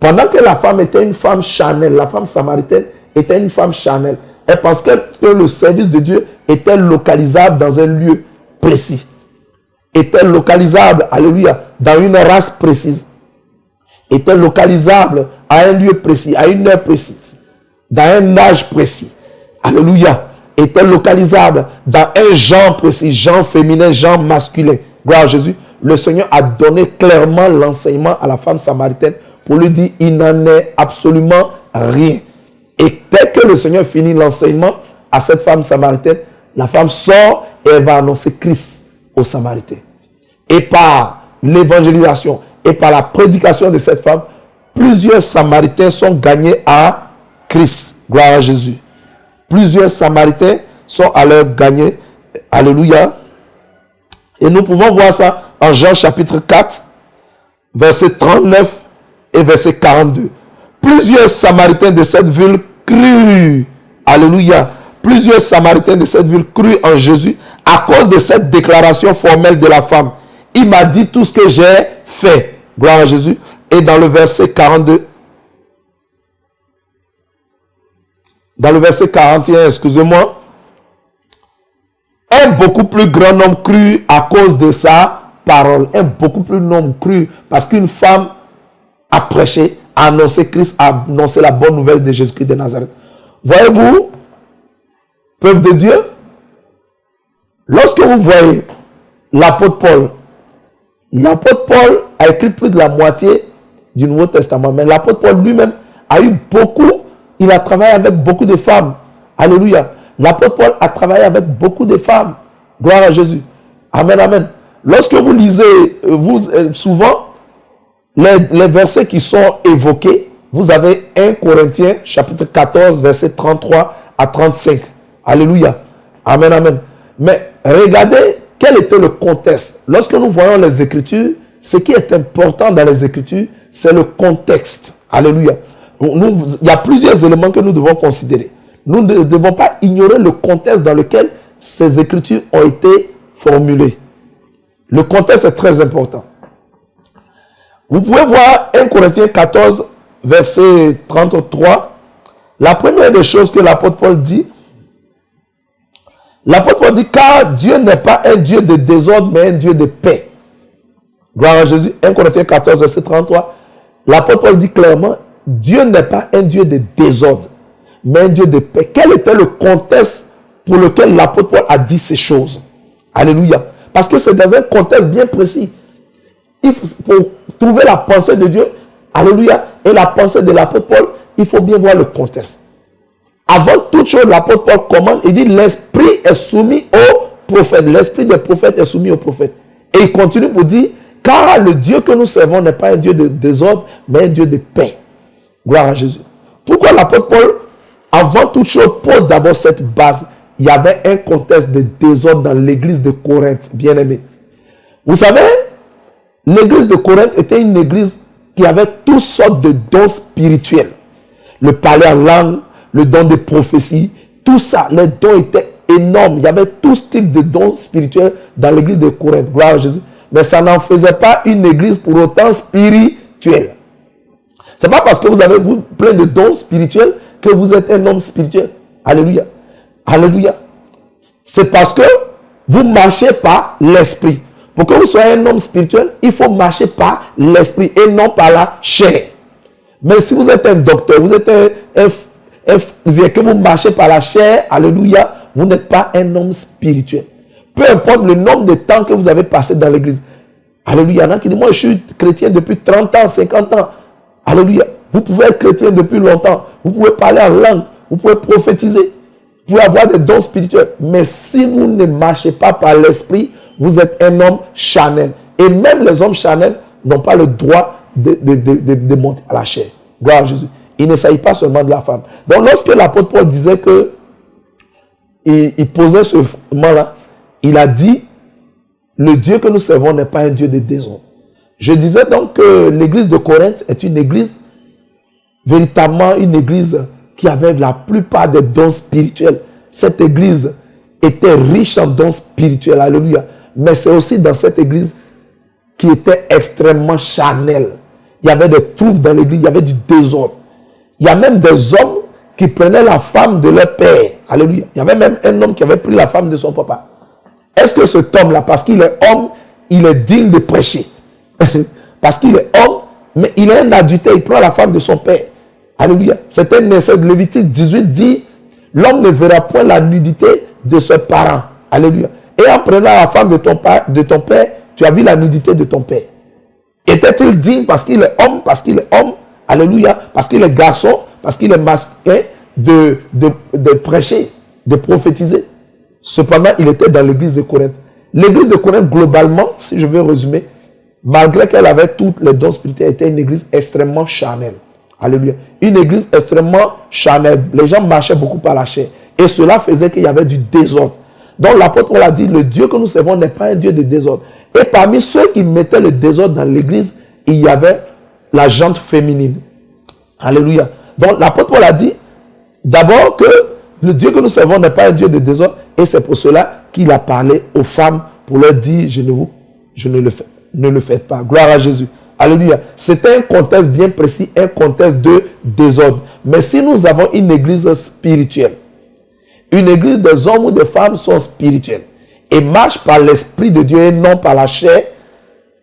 Pendant que la femme était une femme charnelle, la femme samaritaine était une femme charnelle. Et parce que le service de Dieu était localisable dans un lieu précis. Était localisable, alléluia, dans une race précise. Était localisable à un lieu précis, à une heure précise. Dans un âge précis. Alléluia. Était localisable dans un genre précis, genre féminin, genre masculin. Gloire à Jésus. Le Seigneur a donné clairement l'enseignement à la femme samaritaine pour lui dire, il n'en est absolument rien. Et dès que le Seigneur finit l'enseignement à cette femme samaritaine, la femme sort et elle va annoncer Christ aux Samaritains. Et par l'évangélisation et par la prédication de cette femme, plusieurs Samaritains sont gagnés à Christ. Gloire à Jésus. Plusieurs Samaritains sont alors gagnés. Alléluia. Et nous pouvons voir ça en Jean chapitre 4, verset 39 et verset 42. Plusieurs Samaritains de cette ville crurent. Alléluia. Plusieurs Samaritains de cette ville crurent en Jésus à cause de cette déclaration formelle de la femme. Il m'a dit tout ce que j'ai fait. Gloire à Jésus. Et dans le verset 42, dans le verset 41, excusez-moi, un beaucoup plus grand nombre crut à cause de sa parole. Un beaucoup plus grand nombre crut parce qu'une femme a prêché, a annoncé Christ, a annoncé la bonne nouvelle de Jésus-Christ de Nazareth. Voyez-vous, peuple de Dieu, lorsque vous voyez l'apôtre Paul a écrit plus de la moitié du Nouveau Testament, mais l'apôtre Paul lui-même a eu beaucoup, il a travaillé avec beaucoup de femmes. Alléluia. L'apôtre Paul a travaillé avec beaucoup de femmes. Gloire à Jésus. Amen, amen. Lorsque vous lisez, souvent, les versets qui sont évoqués, vous avez 1 Corinthiens, chapitre 14, verset 33 à 35. Alléluia. Amen, amen. Mais regardez quel était le contexte. Lorsque nous voyons les Écritures, ce qui est important dans les Écritures, c'est le contexte. Alléluia. Il y a plusieurs éléments que nous devons considérer. Nous ne devons pas ignorer le contexte dans lequel ces écritures ont été formulées. Le contexte est très important. Vous pouvez voir 1 Corinthiens 14, verset 33. La première des choses que l'apôtre Paul dit, car Dieu n'est pas un Dieu de désordre, mais un Dieu de paix. Gloire à Jésus. 1 Corinthiens 14, verset 33. L'apôtre Paul dit clairement, Dieu n'est pas un Dieu de désordre, mais un Dieu de paix. Quel était le contexte pour lequel l'apôtre Paul a dit ces choses? Alléluia. Parce que c'est dans un contexte bien précis. Pour trouver la pensée de Dieu, alléluia, et la pensée de l'apôtre Paul, il faut bien voir le contexte. Avant toute chose, l'apôtre Paul commence, il dit, l'esprit est soumis au prophète. L'esprit des prophètes est soumis au prophète. Et il continue pour dire, car le Dieu que nous servons n'est pas un Dieu de désordre, mais un Dieu de paix. Gloire à Jésus. Pourquoi l'apôtre Paul, avant toute chose, pose d'abord cette base? Il y avait un contexte de désordre dans l'église de Corinthe, bien aimé. Vous savez, l'église de Corinthe était une église qui avait toutes sortes de dons spirituels. Le parler en langue, le don de prophétie, tout ça, les dons étaient énormes. Il y avait tout type de dons spirituels dans l'église de Corinthe. Gloire à Jésus. Mais ça n'en faisait pas une église pour autant spirituelle. Ce n'est pas parce que vous avez plein de dons spirituels que vous êtes un homme spirituel. Alléluia. Alléluia. C'est parce que vous marchez par l'esprit. Pour que vous soyez un homme spirituel, il faut marcher par l'esprit et non par la chair. Mais si vous êtes un docteur, vous êtes que vous marchez par la chair, alléluia, vous n'êtes pas un homme spirituel. Peu importe le nombre de temps que vous avez passé dans l'église. Alléluia. Il y en a qui disent, moi je suis chrétien depuis 30 ans, 50 ans. Alléluia. Vous pouvez être chrétien depuis longtemps. Vous pouvez parler en langue. Vous pouvez prophétiser. Vous pouvez avoir des dons spirituels. Mais si vous ne marchez pas par l'esprit, vous êtes un homme charnel. Et même les hommes charnels n'ont pas le droit de monter à la chair. Gloire à Jésus. Il ne s'agit pas seulement de la femme. Donc lorsque l'apôtre Paul disait que il posait ce fondement-là, il a dit, le Dieu que nous servons n'est pas un Dieu de désordre. Je disais donc que l'église de Corinthe est une église, véritablement une église qui avait la plupart des dons spirituels. Cette église était riche en dons spirituels, alléluia. Mais c'est aussi dans cette église qui était extrêmement charnelle. Il y avait des troubles dans l'église, il y avait du désordre. Il y a même des hommes qui prenaient la femme de leur père. Alléluia. Il y avait même un homme qui avait pris la femme de son papa. Est-ce que cet homme-là, parce qu'il est homme, il est digne de prêcher? Parce qu'il est homme, mais il est un adultère, il prend la femme de son père. Alléluia. C'était nécessaire. Lévitique 18 dit, l'homme ne verra point la nudité de ses parents. Alléluia. Et en prenant la femme de ton père, tu as vu la nudité de ton père. Était-il digne parce qu'il est homme, alléluia, parce qu'il est garçon, parce qu'il est masculin, de prêcher, de prophétiser? Cependant, il était dans l'église de Corinthe. L'église de Corinthe, globalement, si je veux résumer, malgré qu'elle avait tous les dons spirituels, était une église extrêmement charnelle. Alléluia. Une église extrêmement charnelle. Les gens marchaient beaucoup par la chair. Et cela faisait qu'il y avait du désordre. Donc l'apôtre Paul a dit, le Dieu que nous servons n'est pas un Dieu de désordre. Et parmi ceux qui mettaient le désordre dans l'église, il y avait la gente féminine. Alléluia. Donc l'apôtre Paul a dit, d'abord que le Dieu que nous servons n'est pas un Dieu de désordre. Et c'est pour cela qu'il a parlé aux femmes pour leur dire, ne le faites pas. Gloire à Jésus. Alléluia. C'était un contexte bien précis, un contexte de désordre. Mais si nous avons une église spirituelle, une église des hommes ou des femmes sont spirituels et marchent par l'Esprit de Dieu et non par la chair,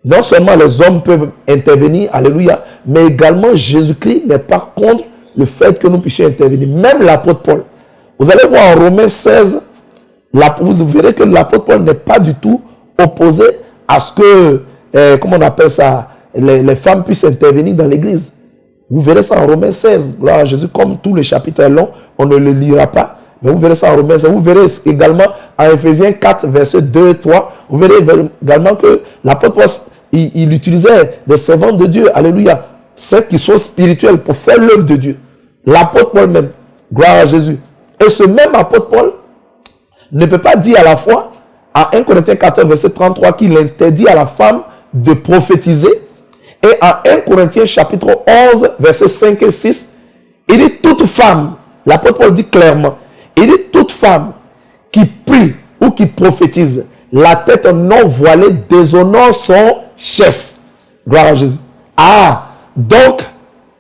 non seulement les hommes peuvent intervenir, alléluia, mais également Jésus-Christ n'est pas contre le fait que nous puissions intervenir. Même l'apôtre Paul. Vous allez voir en Romains 16, vous verrez que l'apôtre Paul n'est pas du tout opposé à ce que, comment on appelle ça, les femmes puissent intervenir dans l'église. Vous verrez ça en Romains 16. Gloire à Jésus, comme tout le chapitre est long, on ne le lira pas. Mais vous verrez ça en Romains 16. Vous verrez également en Éphésiens 4, versets 2 et 3. Vous verrez également que l'apôtre Paul, il utilisait des servants de Dieu. Alléluia. Ceux qui sont spirituels pour faire l'œuvre de Dieu. L'apôtre Paul même. Gloire à Jésus. Et ce même apôtre Paul ne peut pas dire à la fois, à 1 Corinthiens 14, verset 33, qu'il interdit à la femme de prophétiser Et en 1 Corinthiens chapitre 11, versets 5 et 6, il dit toute femme, l'apôtre Paul dit clairement, il dit toute femme qui prie ou qui prophétise, la tête non voilée déshonore son chef. Gloire à Jésus. Ah, donc,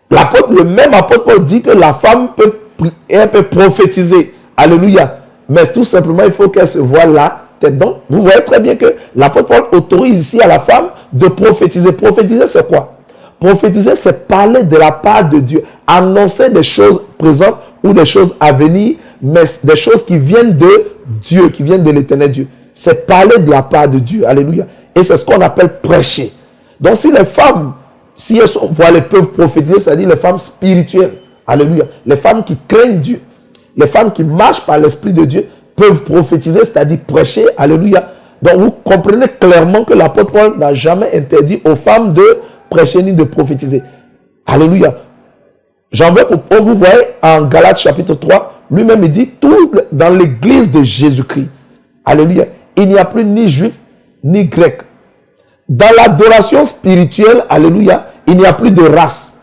le même apôtre Paul dit que la femme peut prier, elle peut prophétiser. Alléluia. Mais tout simplement, il faut qu'elle se voile la tête. Donc, vous voyez très bien que l'apôtre Paul autorise ici à la femme de prophétiser. Prophétiser, c'est quoi? Prophétiser, c'est parler de la part de Dieu. Annoncer des choses présentes ou des choses à venir, mais des choses qui viennent de Dieu, qui viennent de l'éternel Dieu. C'est parler de la part de Dieu. Alléluia. Et c'est ce qu'on appelle prêcher. Donc, si les femmes, si elles sont voilées, peuvent prophétiser, c'est-à-dire les femmes spirituelles. Alléluia. Les femmes qui craignent Dieu. Les femmes qui marchent par l'Esprit de Dieu peuvent prophétiser, c'est-à-dire prêcher. Alléluia. Donc, vous comprenez clairement que l'apôtre Paul n'a jamais interdit aux femmes de prêcher ni de prophétiser. Alléluia. J'en veux pour vous voyez en Galates chapitre 3, lui-même il dit tout dans l'église de Jésus-Christ. Alléluia. Il n'y a plus ni juif ni grec. Dans l'adoration spirituelle, alléluia, il n'y a plus de race.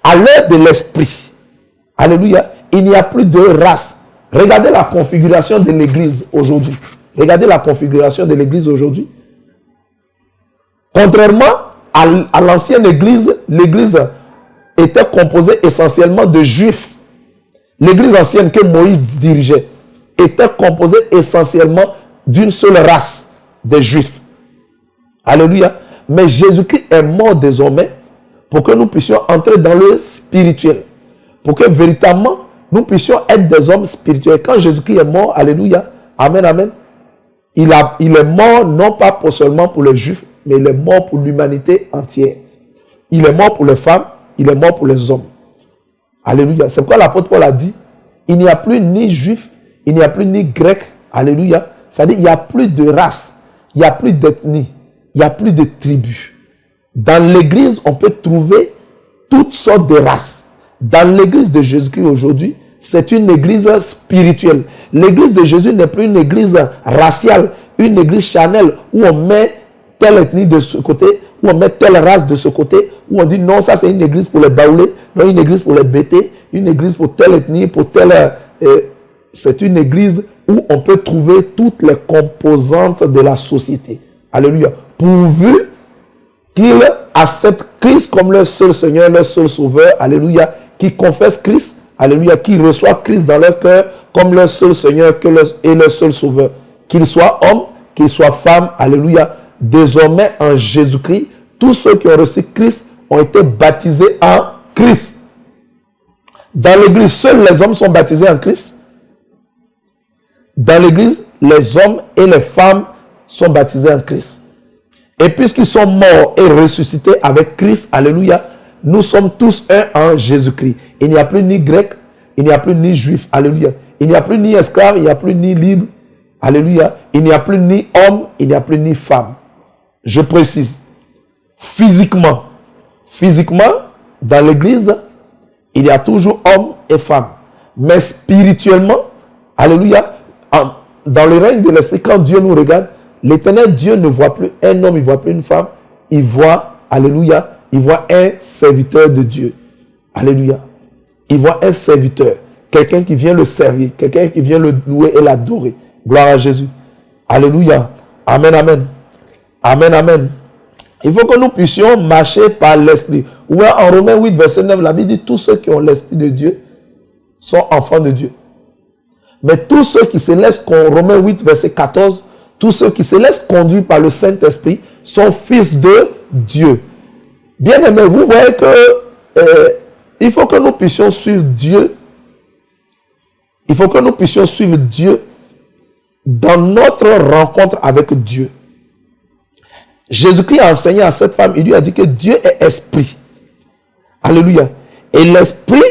À l'heure de l'esprit, alléluia, il n'y a plus de race. Regardez la configuration de l'église aujourd'hui. Regardez la configuration de l'église aujourd'hui. Contrairement à l'ancienne église, l'église était composée essentiellement de juifs. L'église ancienne que Moïse dirigeait était composée essentiellement d'une seule race, des juifs. Alléluia. Mais Jésus-Christ est mort désormais pour que nous puissions entrer dans le spirituel. Pour que véritablement nous puissions être des hommes spirituels. Quand Jésus-Christ est mort, alléluia, amen, amen, il est mort non pas seulement pour les juifs, mais il est mort pour l'humanité entière. Il est mort pour les femmes, il est mort pour les hommes. Alléluia. C'est pourquoi l'apôtre Paul a dit, il n'y a plus ni juif, il n'y a plus ni grec. Alléluia. C'est-à-dire, il n'y a plus de race, il n'y a plus d'ethnie, il n'y a plus de tribus. Dans l'église, on peut trouver toutes sortes de races. Dans l'église de Jésus-Christ aujourd'hui, c'est une église spirituelle. L'église de Jésus n'est plus une église raciale, une église charnelle où on met telle ethnie de ce côté, où on met telle race de ce côté, où on dit non, ça c'est une église pour les baoulés, non, une église pour les bétés, une église pour telle ethnie, pour telle... c'est une église où on peut trouver toutes les composantes de la société. Alléluia. Pourvu qu'ils acceptent Christ comme leur seul Seigneur, leur seul Sauveur. Alléluia. Qui confessent Christ. Alléluia. Qui reçoivent Christ dans leur cœur comme leur seul Seigneur et leur seul Sauveur. Qu'ils soient hommes, qu'ils soient femmes. Alléluia. Désormais, en Jésus-Christ, tous ceux qui ont reçu Christ ont été baptisés en Christ. Dans l'église, seuls les hommes sont baptisés en Christ. Dans l'église, les hommes et les femmes sont baptisés en Christ. Et puisqu'ils sont morts et ressuscités avec Christ, alléluia, nous sommes tous un en Jésus-Christ. Il n'y a plus ni grec, il n'y a plus ni juif, alléluia. Il n'y a plus ni esclave, il n'y a plus ni libre, alléluia. Il n'y a plus ni homme, il n'y a plus ni femme. Je précise, physiquement, dans l'église, il y a toujours homme et femme. Mais spirituellement, alléluia, dans le règne de l'esprit, quand Dieu nous regarde, l'éternel Dieu ne voit plus un homme, il ne voit plus une femme. Il voit, alléluia, il voit un serviteur de Dieu. Alléluia. Il voit un serviteur. Quelqu'un qui vient le servir. Quelqu'un qui vient le louer et l'adorer. Gloire à Jésus. Alléluia. Amen, amen. Amen, amen. Il faut que nous puissions marcher par l'esprit. Ou en Romains 8, verset 9, la Bible dit, tous ceux qui ont l'esprit de Dieu sont enfants de Dieu. Mais tous ceux qui se laissent, Romains 8, verset 14, tous ceux qui se laissent conduire par le Saint-Esprit sont fils de Dieu. Bien aimé, vous voyez que il faut que nous puissions suivre Dieu. Il faut que nous puissions suivre Dieu dans notre rencontre avec Dieu. Jésus-Christ a enseigné à cette femme, il lui a dit que Dieu est esprit. Alléluia. Et l'esprit,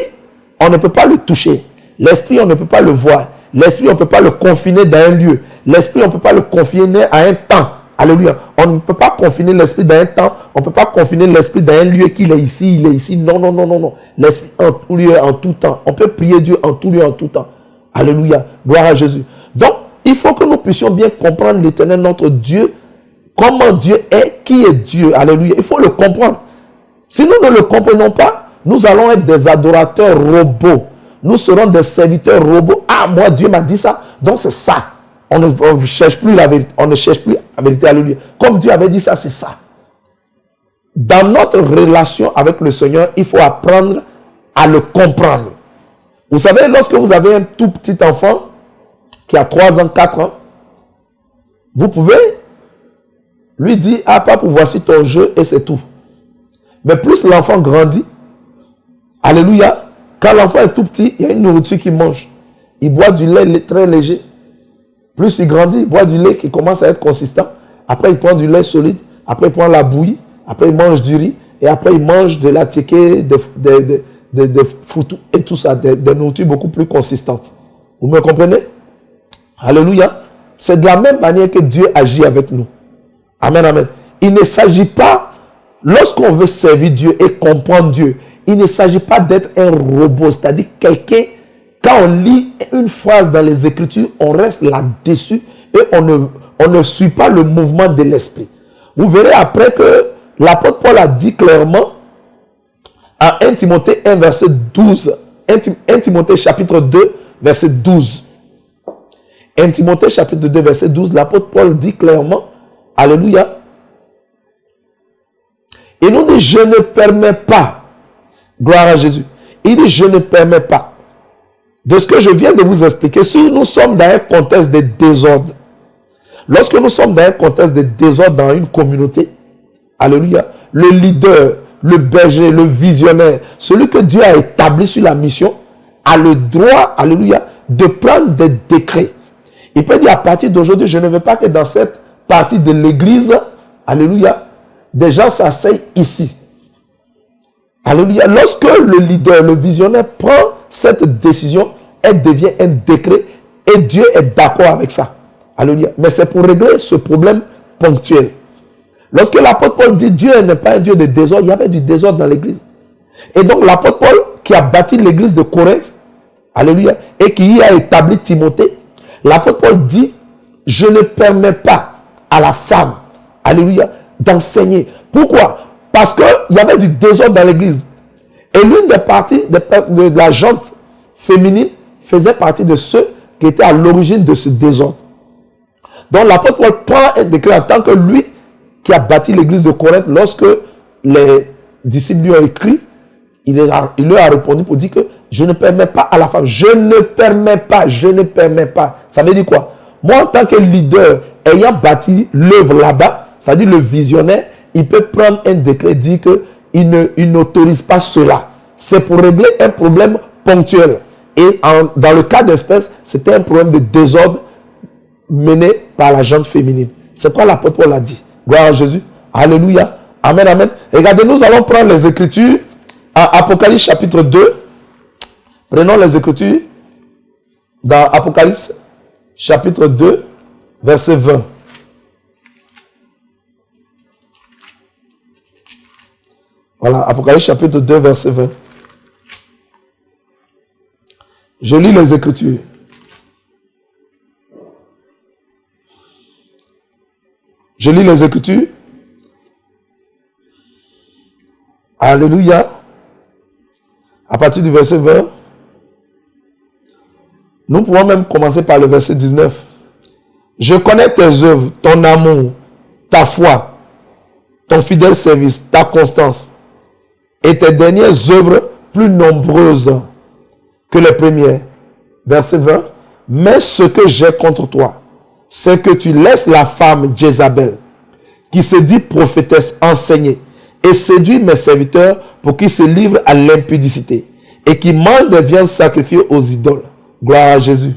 on ne peut pas le toucher. L'esprit, on ne peut pas le voir. L'esprit, on ne peut pas le confiner dans un lieu. L'esprit, on ne peut pas le confiner à un temps. Alléluia. On ne peut pas confiner l'esprit dans un temps. On ne peut pas confiner l'esprit dans un lieu qu'il est ici, il est ici. Non, non, non, non, non. L'esprit en tout lieu, en tout temps. On peut prier Dieu en tout lieu, en tout temps. Alléluia. Gloire à Jésus. Donc, il faut que nous puissions bien comprendre l'Éternel, notre Dieu, comment Dieu est, qui est Dieu. Alléluia. Il faut le comprendre. Si nous ne le comprenons pas, nous allons être des adorateurs robots. Nous serons des serviteurs robots. Ah, moi, Dieu m'a dit ça, donc c'est ça. On ne cherche plus la vérité. On ne cherche plus la vérité. Alléluia. Comme Dieu avait dit ça, c'est ça. Dans notre relation avec le Seigneur, il faut apprendre à le comprendre. Vous savez, lorsque vous avez un tout petit enfant qui a 3 ans, 4 ans, vous pouvez lui dire, ah papa, voici ton jeu et c'est tout. Mais plus l'enfant grandit, alléluia, quand l'enfant est tout petit, il y a une nourriture qu'il mange. Il boit du lait très léger. Plus il grandit, il boit du lait qui commence à être consistant. Après, il prend du lait solide. Après, il prend la bouillie. Après, il mange du riz. Et après, il mange de la tické, de foutou et tout ça. Des nourritures beaucoup plus consistantes. Vous me comprenez? Alléluia. C'est de la même manière que Dieu agit avec nous. Amen, amen. Il ne s'agit pas, lorsqu'on veut servir Dieu et comprendre Dieu, il ne s'agit pas d'être un robot. C'est-à-dire quelqu'un, quand on lit une phrase dans les Écritures, on reste là-dessus et on ne suit pas le mouvement de l'esprit. Vous verrez après que l'apôtre Paul a dit clairement à 1 Timothée 1, verset 12, 1 Timothée chapitre 2, verset 12. 1 Timothée chapitre 2, verset 12, l'apôtre Paul dit clairement, alléluia, il nous dit, je ne permets pas, gloire à Jésus, il dit, je ne permets pas, de ce que je viens de vous expliquer, si nous sommes dans un contexte de désordre, lorsque nous sommes dans un contexte de désordre dans une communauté, alléluia, le leader, le berger, le visionnaire, celui que Dieu a établi sur la mission, a le droit, alléluia, de prendre des décrets. Il peut dire à partir d'aujourd'hui, je ne veux pas que dans cette partie de l'église, alléluia, des gens s'asseyent ici. Alléluia. Lorsque le leader, le visionnaire prend cette décision, elle devient un décret et Dieu est d'accord avec ça. Alléluia. Mais c'est pour régler ce problème ponctuel. Lorsque l'apôtre Paul dit Dieu n'est pas un Dieu de désordre, il y avait du désordre dans l'église. Et donc l'apôtre Paul qui a bâti l'église de Corinthe, alléluia, et qui y a établi Timothée, l'apôtre Paul dit, je ne permets pas à la femme, alléluia, d'enseigner. Pourquoi? Parce qu'il y avait du désordre dans l'église. Et l'une des parties de la jante féminine faisait partie de ceux qui étaient à l'origine de ce désordre. Donc l'apôtre Paul prend un décret en tant que lui qui a bâti l'église de Corinthe. Lorsque les disciples lui ont écrit, il leur a répondu pour dire que je ne permets pas à la femme. Je ne permets pas, je ne permets pas. Ça veut dire quoi? Moi, en tant que leader, ayant bâti l'œuvre là-bas, c'est-à-dire le visionnaire, il peut prendre un décret, dire qu'il n'autorise pas cela. C'est pour régler un problème ponctuel. Et dans le cas d'espèce, c'était un problème de désordre mené par la gente féminine. C'est quoi l'apôtre Paul a dit? Gloire à Jésus. Alléluia. Amen, amen. Regardez, nous allons prendre les Écritures à Apocalypse chapitre 2. Prenons les Écritures dans Apocalypse chapitre 2, verset 20. Voilà, Apocalypse chapitre 2, verset 20. Je lis les Écritures. Je lis les Écritures. Alléluia. À partir du verset 20. Nous pouvons même commencer par le verset 19. Je connais tes œuvres, ton amour, ta foi, ton fidèle service, ta constance et tes dernières œuvres plus nombreuses que les premières. Verset 20. Mais ce que j'ai contre toi, c'est que tu laisses la femme Jézabel, qui se dit prophétesse, enseigner et séduit mes serviteurs pour qu'ils se livrent à l'impudicité et qui mangent des viandes sacrifiées aux idoles. Gloire à Jésus.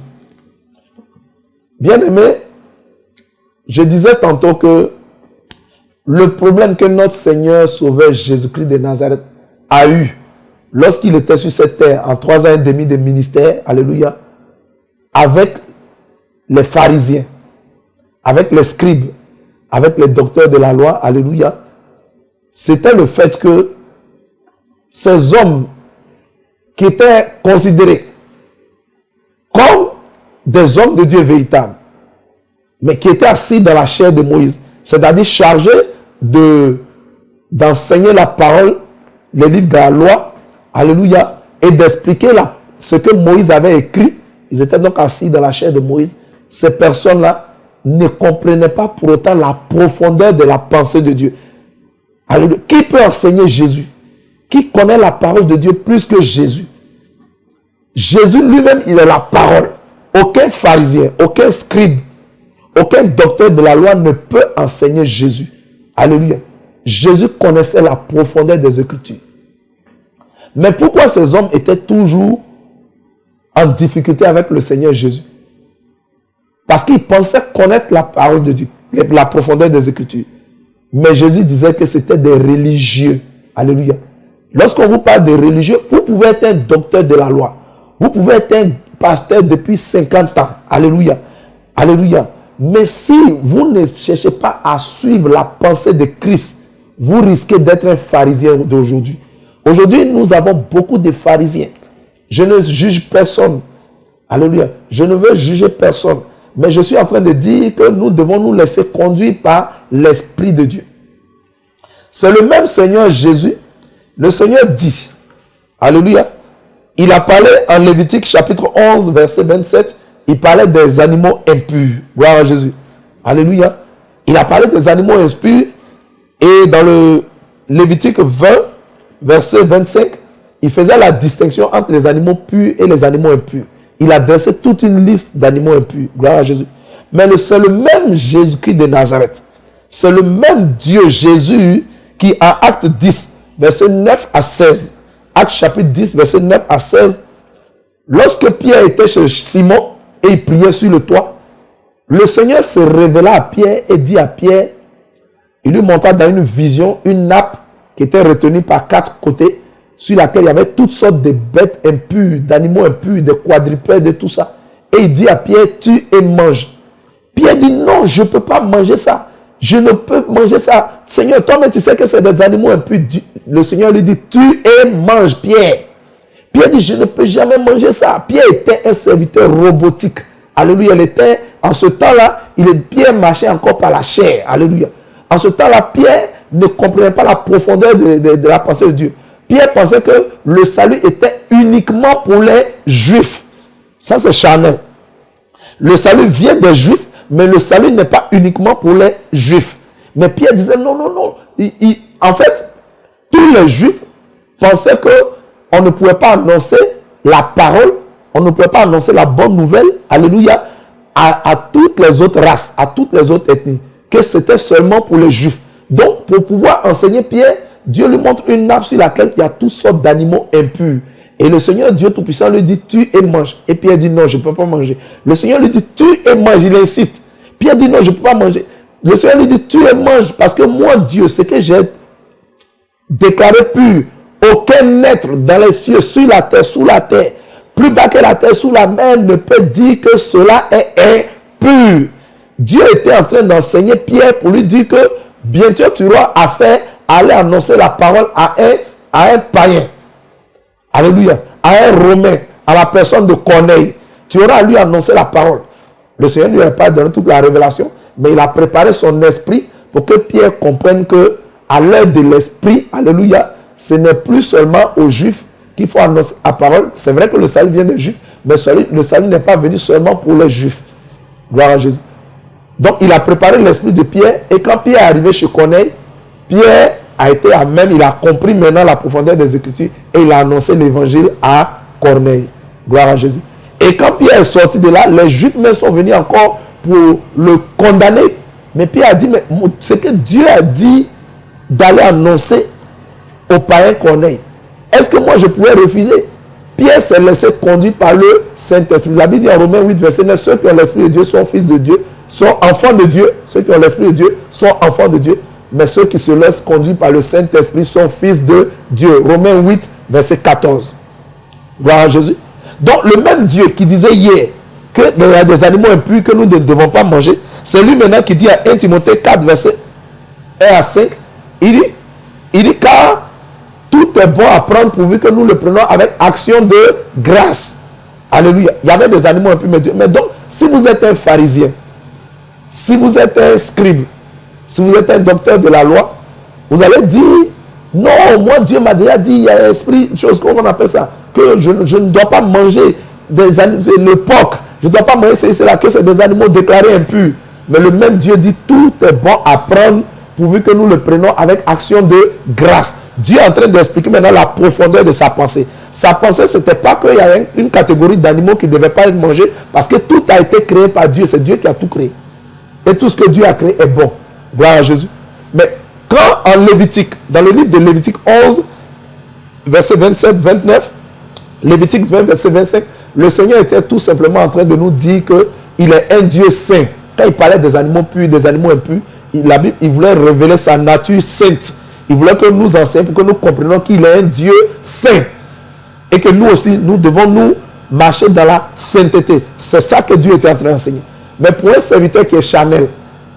Bien-aimé, je disais tantôt que le problème que notre Seigneur Sauveur Jésus-Christ de Nazareth a eu lorsqu'il était sur cette terre en 3 ans et demi de ministère, alléluia, avec les pharisiens, avec les scribes, avec les docteurs de la loi, alléluia, c'était le fait que ces hommes qui étaient considérés comme des hommes de Dieu véritables, mais qui étaient assis dans la chair de Moïse, c'est-à-dire chargés d'enseigner la parole, les livres de la loi, alléluia, et d'expliquer ce que Moïse avait écrit. Ils étaient donc assis dans la chair de Moïse. Ces personnes-là ne comprenaient pas pour autant la profondeur de la pensée de Dieu. Alléluia. Qui peut enseigner Jésus? Qui connaît la parole de Dieu plus que Jésus? Jésus lui-même, il est la parole. Aucun pharisien, aucun scribe, aucun docteur de la loi ne peut enseigner Jésus. Alléluia. Jésus connaissait la profondeur des Écritures. Mais pourquoi ces hommes étaient toujours en difficulté avec le Seigneur Jésus? Parce qu'ils pensaient connaître la parole de Dieu, la profondeur des Écritures. Mais Jésus disait que c'était des religieux. Alléluia. Lorsqu'on vous parle de religieux, vous pouvez être un docteur de la loi. Vous pouvez être un pasteur depuis 50 ans. Alléluia. Alléluia. Mais si vous ne cherchez pas à suivre la pensée de Christ, vous risquez d'être un pharisien d'aujourd'hui. Aujourd'hui, nous avons beaucoup de pharisiens. Je ne juge personne. Alléluia. Je ne veux juger personne. Mais je suis en train de dire que nous devons nous laisser conduire par l'Esprit de Dieu. C'est le même Seigneur Jésus. Le Seigneur dit, alléluia, il a parlé en Lévitique chapitre 11, verset 27, il parlait des animaux impurs. Gloire à Jésus. Alléluia. Il a parlé des animaux impurs et dans le Lévitique 20, verset 25, il faisait la distinction entre les animaux purs et les animaux impurs. Il a dressé toute une liste d'animaux impurs. Gloire à Jésus. Mais c'est le même Jésus-Christ de Nazareth. C'est le même Dieu Jésus qui, en Acte 10, verset 9 à 16, Acte chapitre 10, verset 9 à 16, lorsque Pierre était chez Simon et il priait sur le toit, le Seigneur se révéla à Pierre et dit à Pierre, il lui montra dans une vision une nappe qui était retenue par 4 côtés, sur laquelle il y avait toutes sortes de bêtes impures, d'animaux impurs, de quadrupèdes, de tout ça. Et il dit à Pierre, tue et mange. Pierre dit, non, je ne peux pas manger ça. Je ne peux manger ça. Seigneur, toi-même, tu sais que c'est des animaux impurs. Le Seigneur lui dit, tue et mange, Pierre. Pierre dit, je ne peux jamais manger ça. Pierre était un serviteur robotique. Alléluia. Il était, en ce temps-là, Pierre marchait encore par la chair. Alléluia. En ce temps-là, Pierre ne comprenait pas la profondeur de la pensée de Dieu. Pierre pensait que le salut était uniquement pour les Juifs. Ça, c'est charnel. Le salut vient des Juifs, mais le salut n'est pas uniquement pour les Juifs. Mais Pierre disait non, non, non. En fait, tous les Juifs pensaient qu'on ne pouvait pas annoncer la parole, on ne pouvait pas annoncer la bonne nouvelle, alléluia, à toutes les autres races, à toutes les autres ethnies, que c'était seulement pour les Juifs. Donc, pour pouvoir enseigner Pierre, Dieu lui montre une nappe sur laquelle il y a toutes sortes d'animaux impurs. Et le Seigneur Dieu Tout-Puissant lui dit, tue et mange. Et Pierre dit, non, je ne peux pas manger. Le Seigneur lui dit, tue et mange. Il insiste. Pierre dit, non, je ne peux pas manger. Le Seigneur lui dit, tue et mange. Parce que moi, Dieu, ce que j'ai déclaré pur, aucun être dans les cieux, sur la terre, sous la terre, plus bas que la terre, sous la mer, ne peut dire que cela est impur. Dieu était en train d'enseigner Pierre pour lui dire que bientôt tu auras affaire à aller annoncer la parole à un païen. Alléluia. À un Romain, à la personne de Corneille. Tu auras à lui annoncer la parole. Le Seigneur ne lui a pas donné toute la révélation, mais il a préparé son esprit pour que Pierre comprenne que à l'heure de l'esprit, alléluia, ce n'est plus seulement aux Juifs qu'il faut annoncer la parole. C'est vrai que le salut vient des Juifs, mais le salut n'est pas venu seulement pour les Juifs. Gloire à Jésus. Donc, il a préparé l'esprit de Pierre, et quand Pierre est arrivé chez Corneille, Pierre a été amen, il a compris maintenant la profondeur des Écritures et il a annoncé l'évangile à Corneille. Gloire à Jésus. Et quand Pierre est sorti de là, les Juifs même sont venus encore pour le condamner. Mais Pierre a dit, mais c'est que Dieu a dit d'aller annoncer au païen Corneille. Est-ce que moi je pouvais refuser? Pierre s'est laissé conduire par le Saint-Esprit. La Bible dit en Romains 8, verset 9, ceux qui ont l'Esprit de Dieu sont fils de Dieu, sont enfants de Dieu. Ceux qui ont l'Esprit de Dieu sont enfants de Dieu. Mais ceux qui se laissent conduire par le Saint-Esprit sont fils de Dieu. Romains 8, verset 14. Gloire à Jésus. Donc, le même Dieu qui disait hier qu'il y a des animaux impurs que nous ne devons pas manger, c'est lui maintenant qui dit à 1 Timothée 4, verset 1 à 5, il dit car tout est bon à prendre pourvu que nous le prenons avec action de grâce. Alléluia. Il y avait des animaux impurs, mais donc, si vous êtes un pharisien, si vous êtes un scribe, Si vous êtes un docteur de la loi, vous allez dire, non, moi Dieu m'a déjà dit, il y a un esprit, une chose, comment on appelle ça, que je ne dois pas manger des animaux, le porc, je ne dois pas manger cela, que c'est des animaux déclarés impurs. Mais le même Dieu dit, tout est bon à prendre, pourvu que nous le prenons avec action de grâce. Dieu est en train d'expliquer maintenant la profondeur de sa pensée. Sa pensée, ce n'était pas qu'il y a une catégorie d'animaux qui ne devaient pas être mangés, parce que tout a été créé par Dieu. C'est Dieu qui a tout créé. Et tout ce que Dieu a créé est bon. Gloire à Jésus. Mais quand en Lévitique, dans le livre de Lévitique 11, verset 27, 29, Lévitique 20, verset 25, le Seigneur était tout simplement en train de nous dire qu'il est un Dieu saint. Quand il parlait des animaux purs, des animaux impurs, la Bible, il voulait révéler sa nature sainte. Il voulait que nous enseignions pour que nous comprenions qu'il est un Dieu saint. Et que nous aussi, nous devons nous marcher dans la sainteté. C'est ça que Dieu était en train d'enseigner. Mais pour un serviteur qui est charnel,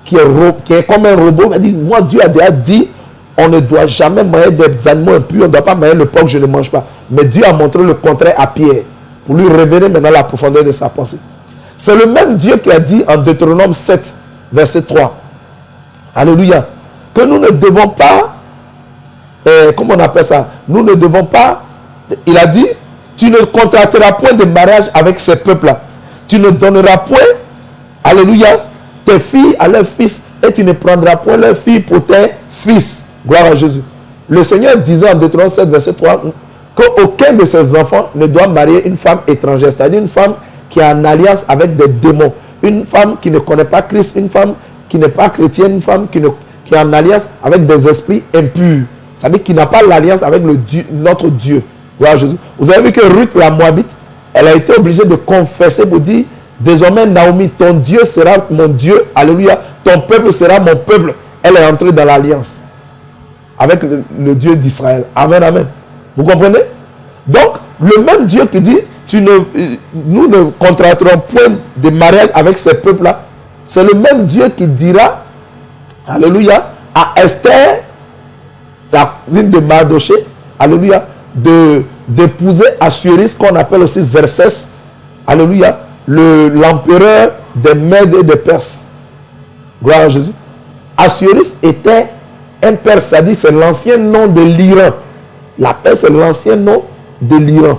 qui est comme un robot, il va dire, moi Dieu a déjà dit, on ne doit jamais manger des animaux impurs, on ne doit pas manger le porc que je ne mange pas. Mais Dieu a montré le contraire à Pierre, pour lui révéler maintenant la profondeur de sa pensée. C'est le même Dieu qui a dit en Deutéronome 7, verset 3. Alléluia. Que nous ne devons pas, comment on appelle ça? Nous ne devons pas, il a dit, tu ne contracteras point de mariage avec ces peuples-là. Tu ne donneras point, alléluia, tes filles à leurs fils et tu ne prendras point leurs filles pour tes fils. Gloire à Jésus. Le Seigneur disait en Deutéronome 7, verset 3, qu'aucun de ses enfants ne doit marier une femme étrangère, c'est-à-dire une femme qui est en alliance avec des démons, une femme qui ne connaît pas Christ, une femme qui n'est pas chrétienne, une femme qui est en alliance avec des esprits impurs, c'est-à-dire qui n'a pas l'alliance avec notre Dieu. Gloire à Jésus. Vous avez vu que Ruth, la Moabite, elle a été obligée de confesser pour dire, désormais Naomi, ton Dieu sera mon Dieu, alléluia, ton peuple sera mon peuple. Elle est entrée dans l'alliance avec le Dieu d'Israël. Amen, amen. Vous comprenez? Donc, le même Dieu qui dit, nous ne contracterons point de mariage avec ces peuples-là, c'est le même Dieu qui dira, alléluia, à Esther, la cousine de Mardoché, alléluia, d'épouser Assuérus, qu'on appelle aussi Xerxès, alléluia, l'empereur des Mèdes et des Perses. Gloire à Jésus. Assuérus était un Perse, c'est-à-dire c'est l'ancien nom de l'Iran. La Perse, c'est l'ancien nom de l'Iran.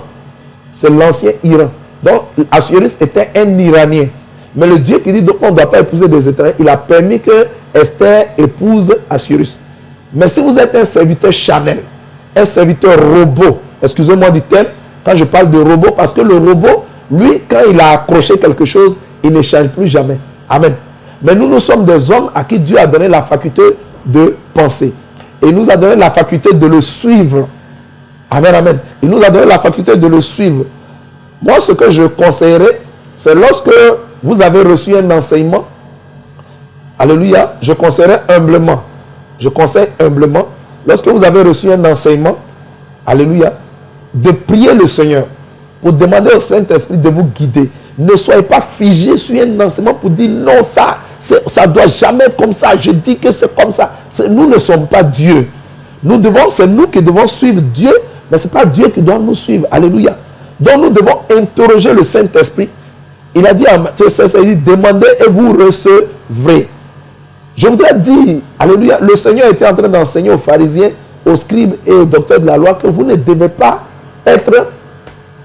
C'est l'ancien Iran. Donc, Assuérus était un Iranien. Mais le Dieu qui dit qu'on ne doit pas épouser des étrangers, il a permis que Esther épouse Assuérus. Mais si vous êtes un serviteur charnel, un serviteur robot, excusez-moi du terme, quand je parle de robot, parce que le robot, lui, quand il a accroché quelque chose, il ne change plus jamais. Amen. Mais nous sommes des hommes à qui Dieu a donné la faculté de penser. Et il nous a donné la faculté de le suivre. Amen, amen. Il nous a donné la faculté de le suivre. Moi, ce que je conseillerais, c'est lorsque vous avez reçu un enseignement, alléluia, je conseillerais humblement. Je conseille humblement, lorsque vous avez reçu un enseignement, alléluia, de prier le Seigneur pour demander au Saint-Esprit de vous guider. Ne soyez pas figé sur un enseignement pour dire non, ça doit jamais être comme ça. Je dis que c'est comme ça. Nous ne sommes pas Dieu. C'est nous qui devons suivre Dieu, mais ce n'est pas Dieu qui doit nous suivre. Alléluia. Donc nous devons interroger le Saint-Esprit. Il a dit à Matthieu 16, il dit, demandez et vous recevrez. Je voudrais dire, alléluia, le Seigneur était en train d'enseigner aux pharisiens, aux scribes et aux docteurs de la loi que vous ne devez pas être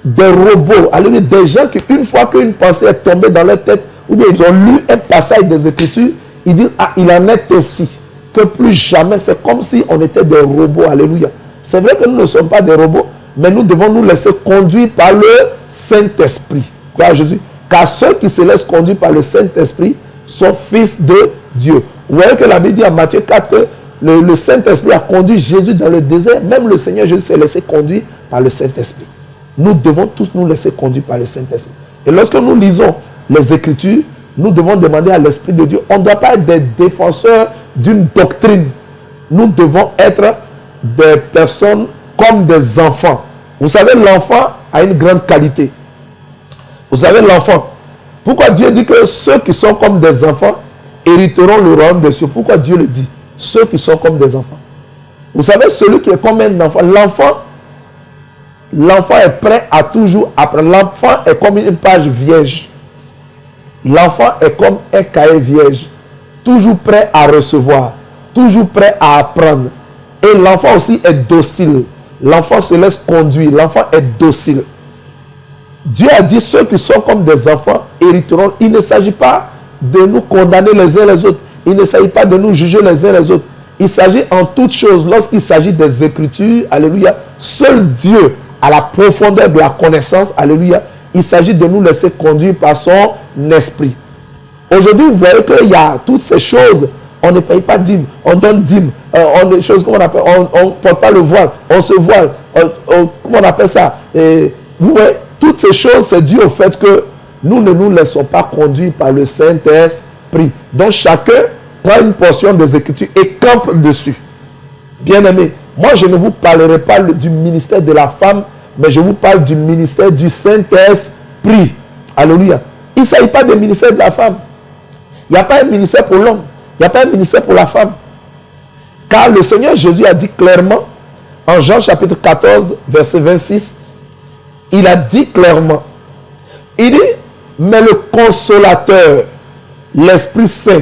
des robots, alléluia, des gens qui, une fois qu'une pensée est tombée dans leur tête, ou bien ils ont lu un passage des Écritures, ils disent, ah, il en est ainsi, que plus jamais, c'est comme si on était des robots, alléluia. C'est vrai que nous ne sommes pas des robots, mais nous devons nous laisser conduire par le Saint-Esprit. Gloire à Jésus. Car ceux qui se laissent conduire par le Saint-Esprit sont fils de Dieu. Vous voyez que la Bible dit en Matthieu 4 que le Saint-Esprit a conduit Jésus dans le désert. Même le Seigneur Jésus s'est laissé conduire par le Saint-Esprit. Nous devons tous nous laisser conduire par le Saint-Esprit. Et lorsque nous lisons les Écritures, nous devons demander à l'Esprit de Dieu. On ne doit pas être des défenseurs d'une doctrine. Nous devons être des personnes comme des enfants. Vous savez, l'enfant a une grande qualité. Vous savez, l'enfant. Pourquoi Dieu dit que ceux qui sont comme des enfants hériteront le royaume des cieux? Pourquoi Dieu le dit? Ceux qui sont comme des enfants. Vous savez, celui qui est comme un enfant, l'enfant est prêt à toujours apprendre. L'enfant est comme une page vierge. L'enfant est comme un cahier vierge, toujours prêt à recevoir. toujours prêt à apprendre. Et l'enfant aussi est docile. L'enfant se laisse conduire. L'enfant est docile. Dieu a dit, ceux qui sont comme des enfants hériteront. Il ne s'agit pas de nous condamner les uns les autres. Il ne s'agit pas de nous juger les uns les autres. Il s'agit en toutes choses, lorsqu'il s'agit des Écritures, alléluia, seul Dieu a la profondeur de la connaissance, alléluia. Il s'agit de nous laisser conduire par son esprit. Aujourd'hui, vous voyez qu'il y a toutes ces choses. On ne paye pas dîme, on donne dîme, on ne porte pas le voile, on se voile, comment on appelle ça? Et, vous voyez, toutes ces choses, c'est dû au fait que nous ne nous laissons pas conduire par le Saint-Esprit. Donc chacun prend une portion des Écritures et campe dessus. Bien-aimés, moi je ne vous parlerai pas du ministère de la femme, mais je vous parle du ministère du Saint-Esprit. Alléluia. Il ne s'agit pas du ministère de la femme. Il n'y a pas un ministère pour l'homme. Il n'y a pas un ministère pour la femme. Car le Seigneur Jésus a dit clairement, en Jean chapitre 14, verset 26, il a dit clairement, il dit, mais le consolateur, l'Esprit Saint,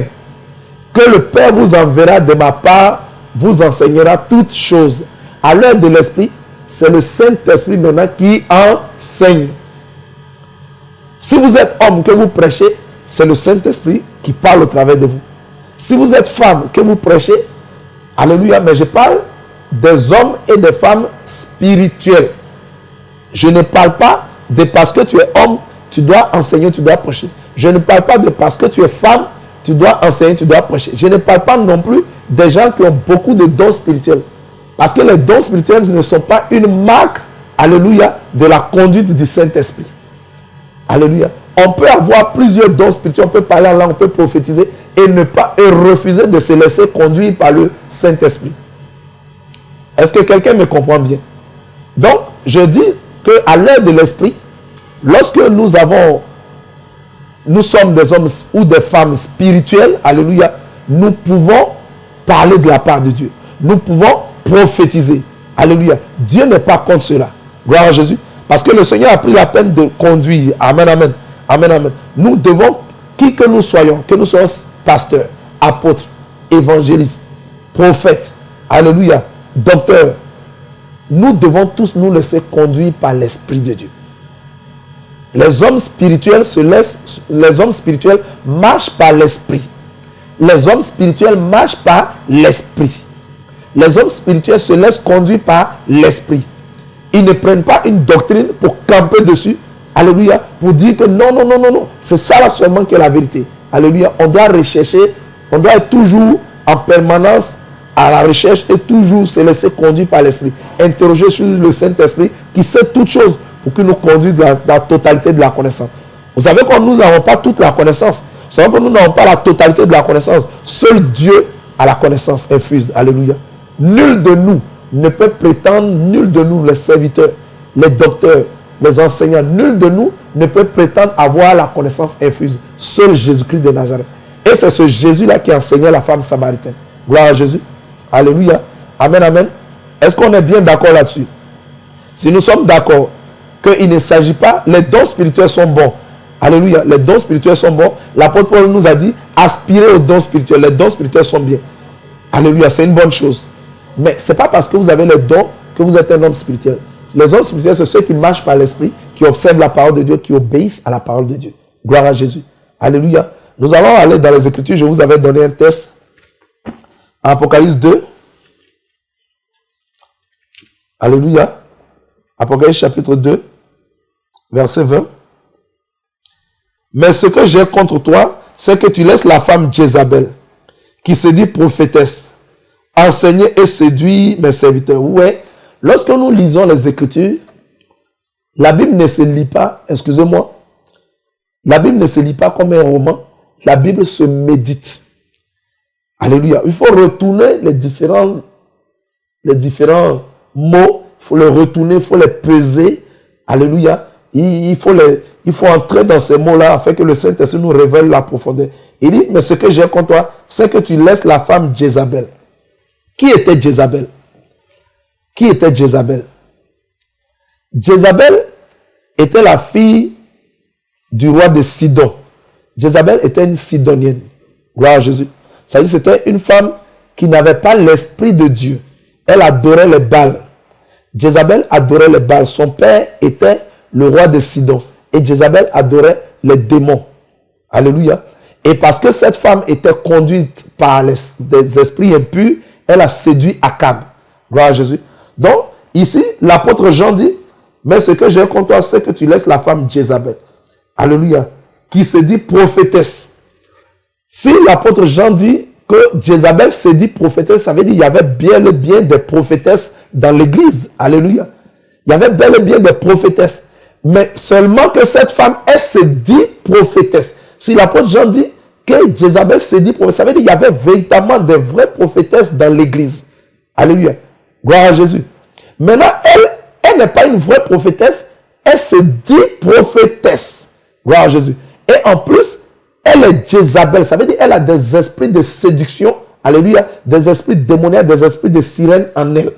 que le Père vous enverra de ma part, vous enseignera toutes choses. À l'heure de l'Esprit, c'est le Saint-Esprit maintenant qui enseigne. Si vous êtes homme que vous prêchez, c'est le Saint-Esprit qui parle au travers de vous. Si vous êtes femme que vous prêchez, alléluia, mais je parle des hommes et des femmes spirituels. Je ne parle pas de parce que tu es homme, tu dois enseigner, tu dois prêcher. Je ne parle pas de parce que tu es femme, tu dois enseigner, tu dois prêcher. Je ne parle pas non plus des gens qui ont beaucoup de dons spirituels. Parce que les dons spirituels ne sont pas une marque, alléluia, de la conduite du Saint-Esprit. Alléluia. On peut avoir plusieurs dons spirituels, on peut parler en langue, on peut prophétiser et refuser de se laisser conduire par le Saint-Esprit. Est-ce que quelqu'un me comprend bien? Donc, je dis qu'à l'heure de l'Esprit, lorsque nous sommes des hommes ou des femmes spirituelles, alléluia, nous pouvons parler de la part de Dieu. Nous pouvons prophétiser. Alléluia. Dieu n'est pas contre cela. Gloire à Jésus. Parce que le Seigneur a pris la peine de conduire. Amen, amen. Amen, amen. Nous devons, qui que nous soyons pasteurs, apôtres, évangélistes, prophètes, alléluia, docteurs, nous devons tous nous laisser conduire par l'Esprit de Dieu. Les hommes spirituels marchent par l'Esprit. Les hommes spirituels marchent par l'Esprit. Les hommes spirituels se laissent conduire par l'Esprit. Ils ne prennent pas une doctrine pour camper dessus. Alléluia. Pour dire que non. C'est ça là seulement qui est la vérité. Alléluia. On doit rechercher. On doit être toujours en permanence à la recherche et toujours se laisser conduire par l'Esprit. Interroger sur le Saint-Esprit qui sait toutes choses pour qu'il nous conduise dans la totalité de la connaissance. Vous savez que nous n'avons pas toute la connaissance. Vous savez que nous n'avons pas la totalité de la connaissance. Seul Dieu a la connaissance infuse. Alléluia. Nul de nous ne peut prétendre, nul de nous, les serviteurs, les docteurs, les enseignants, nul de nous ne peut prétendre avoir la connaissance infuse. Seul Jésus-Christ de Nazareth. Et c'est ce Jésus-là qui enseignait la femme samaritaine. Gloire à Jésus. Alléluia. Amen, amen. Est-ce qu'on est bien d'accord là-dessus? Si nous sommes d'accord qu'il ne s'agit pas, les dons spirituels sont bons. Alléluia. Les dons spirituels sont bons. L'apôtre Paul nous a dit, aspirez aux dons spirituels. Les dons spirituels sont bien. Alléluia. C'est une bonne chose. Mais ce n'est pas parce que vous avez les dons que vous êtes un homme spirituel. Les hommes spirituels, c'est ceux qui marchent par l'Esprit, qui observent la parole de Dieu, qui obéissent à la parole de Dieu. Gloire à Jésus. Alléluia. Nous allons aller dans les Écritures. Je vous avais donné un test. Apocalypse 2. Alléluia. Apocalypse chapitre 2, verset 20. Mais ce que j'ai contre toi, c'est que tu laisses la femme Jézabel, qui se dit prophétesse, enseigner et séduire mes serviteurs. Ouais. Lorsque nous lisons les Écritures, la Bible ne se lit pas, excusez-moi, la Bible ne se lit pas comme un roman, la Bible se médite. Alléluia. Il faut retourner les différents mots, il faut les retourner, il faut les peser. Alléluia. Il faut entrer dans ces mots-là afin que le Saint-Esprit nous révèle la profondeur. Il dit, mais ce que j'ai contre toi, c'est que tu laisses la femme Jézabel. Qui était Jézabel? Qui était Jézabel? Jézabel était la fille du roi de Sidon. Jézabel était une Sidonienne. Gloire à Jésus. Ça veut dire que c'était une femme qui n'avait pas l'esprit de Dieu. Elle adorait les Baals. Jézabel adorait les Baals. Son père était le roi de Sidon. Et Jézabel adorait les démons. Alléluia. Et parce que cette femme était conduite par des esprits impurs, elle a séduit Akab. Gloire à Jésus. Donc, ici, l'apôtre Jean dit, mais ce que j'ai contre toi, c'est que tu laisses la femme Jézabel. Alléluia. Qui se dit prophétesse. Si l'apôtre Jean dit que Jézabel se dit prophétesse, ça veut dire qu'il y avait bel et bien des prophétesses dans l'église. Alléluia. Il y avait bel et bien des prophétesses. Mais seulement que cette femme, elle se dit prophétesse. Si l'apôtre Jean dit que Jézabel se dit prophétesse, ça veut dire qu'il y avait véritablement des vraies prophétesses dans l'église. Alléluia. Gloire à Jésus. Maintenant, elle n'est pas une vraie prophétesse, elle se dit prophétesse. Gloire à Jésus. Et en plus, elle est Jézabel. Ça veut dire qu'elle a des esprits de séduction. Alléluia. Des esprits démoniaques, des esprits de sirène en elle.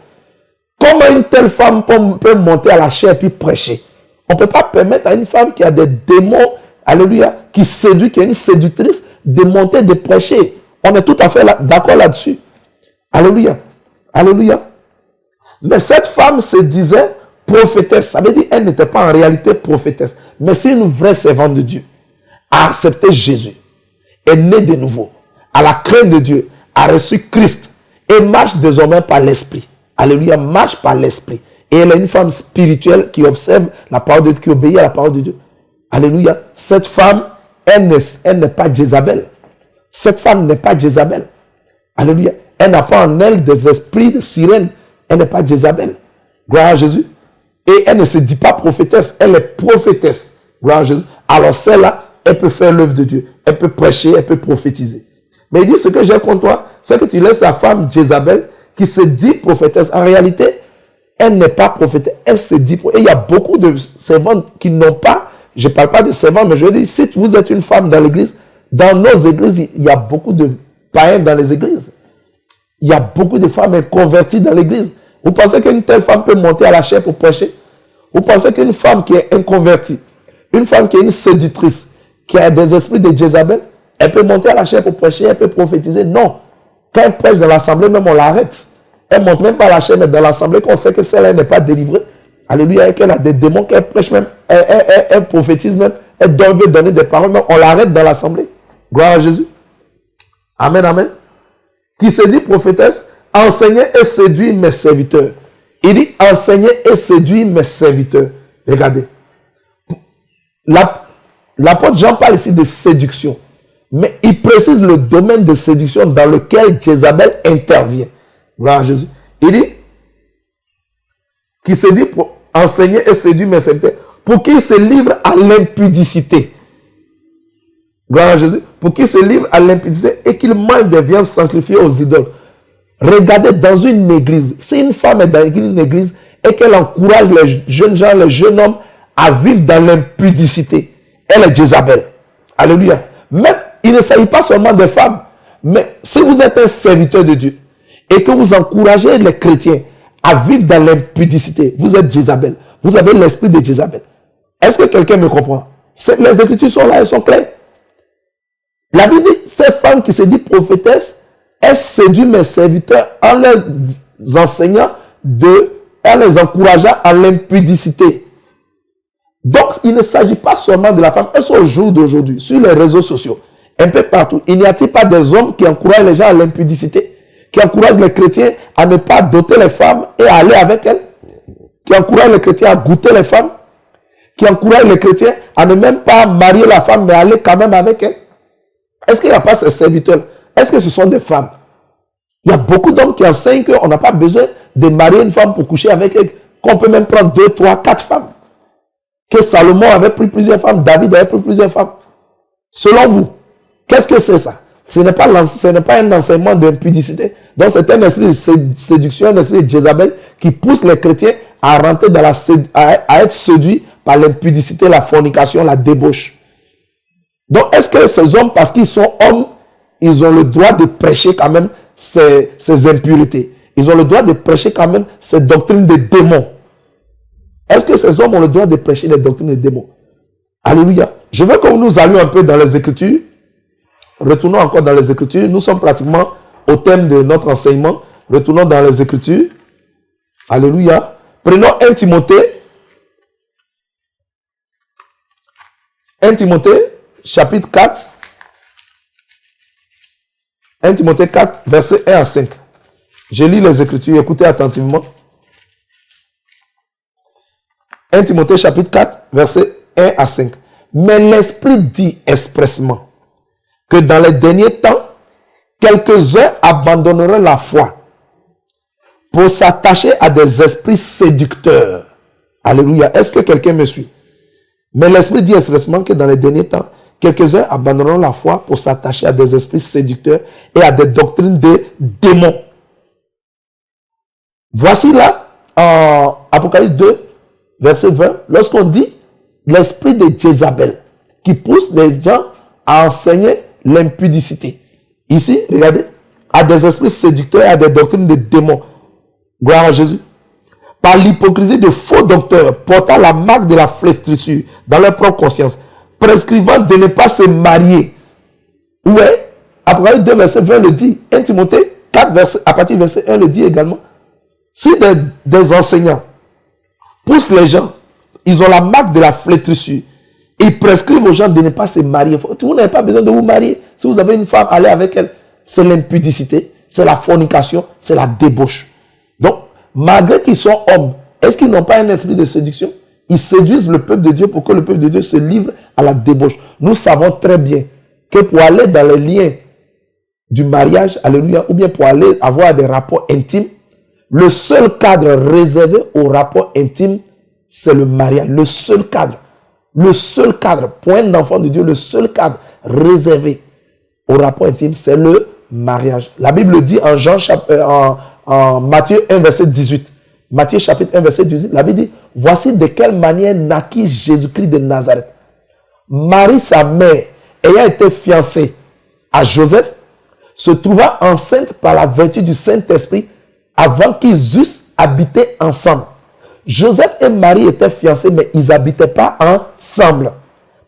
Comment une telle femme peut monter à la chair et puis prêcher? On ne peut pas permettre à une femme qui a des démons, alléluia, qui séduit, qui est une séductrice, de monter, de prêcher. On est tout à fait d'accord là-dessus. Alléluia. Alléluia. Mais cette femme se disait prophétesse. Ça veut dire qu'elle n'était pas en réalité prophétesse. Mais c'est une vraie servante de Dieu. A accepté Jésus. Est née de nouveau. À la crainte de Dieu. A reçu Christ. Et marche désormais par l'esprit. Alléluia. Marche par l'esprit. Et elle est une femme spirituelle qui observe la parole de Dieu, qui obéit à la parole de Dieu. Alléluia. Cette femme, elle n'est pas Jézabel. Cette femme n'est pas Jézabel. Alléluia. Elle n'a pas en elle des esprits de sirène. Elle n'est pas Jézabel. Gloire à Jésus. Et elle ne se dit pas prophétesse. Elle est prophétesse. Gloire à Jésus. Alors celle-là, elle peut faire l'œuvre de Dieu. Elle peut prêcher, elle peut prophétiser. Mais il dit, ce que j'ai contre toi, c'est que tu laisses la femme Jézabel qui se dit prophétesse. En réalité, elle n'est pas prophétesse. Elle se dit prophétesse. Et il y a beaucoup de servantes qui n'ont pas, je ne parle pas de servantes, mais je veux dire, si vous êtes une femme dans l'église, dans nos églises, il y a beaucoup de païens dans les églises. Il y a beaucoup de femmes converties dans l'église. Vous pensez qu'une telle femme peut monter à la chair pour prêcher? Vous pensez qu'une femme qui est inconvertie, une femme qui est une séductrice, qui a des esprits de Jézabel, elle peut monter à la chair pour prêcher, elle peut prophétiser? Non. Quand elle prêche dans l'assemblée, même on l'arrête. Elle ne monte même pas à la chair, mais dans l'assemblée, qu'on sait que celle-là n'est pas délivrée. Alléluia, et qu'elle a des démons, qu'elle prêche même, elle prophétise même, elle veut donner des paroles, même on l'arrête dans l'assemblée. Gloire à Jésus. Amen, amen. Qui se dit prophétesse, enseignez et séduit mes serviteurs. Il dit enseignez et séduit mes serviteurs. Regardez. L'apôtre Jean parle ici de séduction. Mais il précise le domaine de séduction dans lequel Jézabel intervient. Gloire à Jésus. Il dit qui se dit pour enseigner et séduire mes serviteurs pour qu'ils se livrent à l'impudicité. Gloire à Jésus. Pour qu'ils se livrent à l'impudicité et qu'ils mangent des viandes sacrifiées aux idoles. Regardez dans une église. Si une femme est dans une église et qu'elle encourage les jeunes gens, les jeunes hommes à vivre dans l'impudicité, elle est Jézabel. Alléluia. Même, il ne s'agit pas seulement des femmes. Mais si vous êtes un serviteur de Dieu et que vous encouragez les chrétiens à vivre dans l'impudicité, vous êtes Jézabel. Vous avez l'esprit de Jézabel. Est-ce que quelqu'un me comprend? Les Écritures sont là, elles sont claires. La Bible dit, cette femme qui se dit prophétesse, elle séduit mes serviteurs en les enseignant en les encourageant à l'impudicité. Donc, il ne s'agit pas seulement de la femme. Elles sont au jour d'aujourd'hui, sur les réseaux sociaux, un peu partout. Il n'y a-t-il pas des hommes qui encouragent les gens à l'impudicité, qui encouragent les chrétiens à ne pas doter les femmes et à aller avec elles, qui encouragent les chrétiens à goûter les femmes, qui encouragent les chrétiens à ne même pas marier la femme, mais aller quand même avec elle? Est-ce qu'il n'y a pas ces serviteurs? Est-ce que ce sont des femmes? Il y a beaucoup d'hommes qui enseignent qu'on n'a pas besoin de marier une femme pour coucher avec elle, qu'on peut même prendre 2, 3, 4 femmes. Que Salomon avait pris plusieurs femmes, David avait pris plusieurs femmes. Selon vous, qu'est-ce que c'est ça? Ce n'est pas un enseignement d'impudicité. Donc c'est un esprit de séduction, un esprit de Jézabel qui pousse les chrétiens à rentrer dans à être séduits par l'impudicité, la fornication, la débauche. Donc est-ce que ces hommes, parce qu'ils sont hommes, ils ont le droit de prêcher quand même ces impuretés? Ils ont le droit de prêcher quand même ces doctrines de démons? Est-ce que ces hommes ont le droit de prêcher les doctrines de démons? Alléluia. Je veux que nous allions un peu dans les Écritures. Retournons encore dans les Écritures. Nous sommes pratiquement au thème de notre enseignement. Retournons dans les Écritures. Alléluia. Prenons 1 Timothée. 1 Timothée, chapitre 4. 1 Timothée 4, versets 1 à 5. Je lis les Écritures, écoutez attentivement. 1 Timothée, chapitre 4, versets 1 à 5. Mais l'Esprit dit expressément que dans les derniers temps, quelques-uns abandonneront la foi pour s'attacher à des esprits séducteurs. Alléluia. Est-ce que quelqu'un me suit? Mais l'Esprit dit expressément que dans les derniers temps, quelques-uns abandonneront la foi pour s'attacher à des esprits séducteurs et à des doctrines de démons. Voici là, en Apocalypse 2, verset 20, lorsqu'on dit l'esprit de Jézabel qui pousse les gens à enseigner l'impudicité. Ici, regardez, à des esprits séducteurs et à des doctrines de démons. Gloire à Jésus. Par l'hypocrisie de faux docteurs portant la marque de la flétrissure dans leur propre conscience, prescrivant de ne pas se marier. Ouais, Apocalypse 2, verset 20 le dit. 1 Timothée 4, verset, à partir du verset 1 le dit également. Si des enseignants poussent les gens, ils ont la marque de la flétrissure. Ils prescrivent aux gens de ne pas se marier. Vous n'avez pas besoin de vous marier. Si vous avez une femme, allez avec elle. C'est l'impudicité, c'est la fornication, c'est la débauche. Donc, malgré qu'ils sont hommes, est-ce qu'ils n'ont pas un esprit de séduction? Ils séduisent le peuple de Dieu pour que le peuple de Dieu se livre à la débauche. Nous savons très bien que pour aller dans les liens du mariage, alléluia, ou bien pour aller avoir des rapports intimes, le seul cadre réservé aux rapports intimes, c'est le mariage. Le seul cadre, pour un enfant de Dieu, le seul cadre réservé aux rapports intimes, c'est le mariage. La Bible dit en Matthieu 1, verset 18. Matthieu chapitre 1, verset 18. La Bible dit, voici de quelle manière naquit Jésus-Christ de Nazareth. Marie, sa mère, ayant été fiancée à Joseph, se trouva enceinte par la vertu du Saint-Esprit avant qu'ils eussent habité ensemble. Joseph et Marie étaient fiancés, mais ils n'habitaient pas ensemble.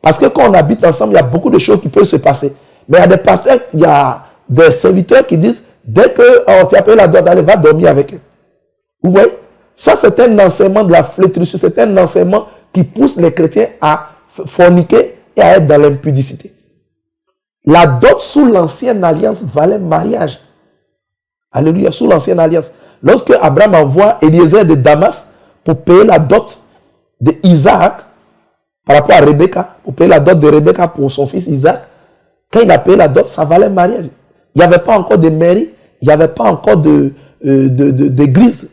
Parce que quand on habite ensemble, il y a beaucoup de choses qui peuvent se passer. Mais il y a des pasteurs, il y a des serviteurs qui disent, dès que tu as payé la dot, allez, va dormir avec eux. Vous voyez? Ça, c'est un enseignement de la flétrissure. C'est un enseignement qui pousse les chrétiens à forniquer et à être dans l'impudicité. La dot sous l'ancienne alliance valait mariage. Alléluia, sous l'ancienne alliance. Lorsque Abraham envoie Eliezer de Damas pour payer la dot d'Isaac par rapport à Rebecca, pour payer la dot de Rebecca pour son fils Isaac, quand il a payé la dot, ça valait mariage. Il n'y avait pas encore de mairie, il n'y avait pas encore d'église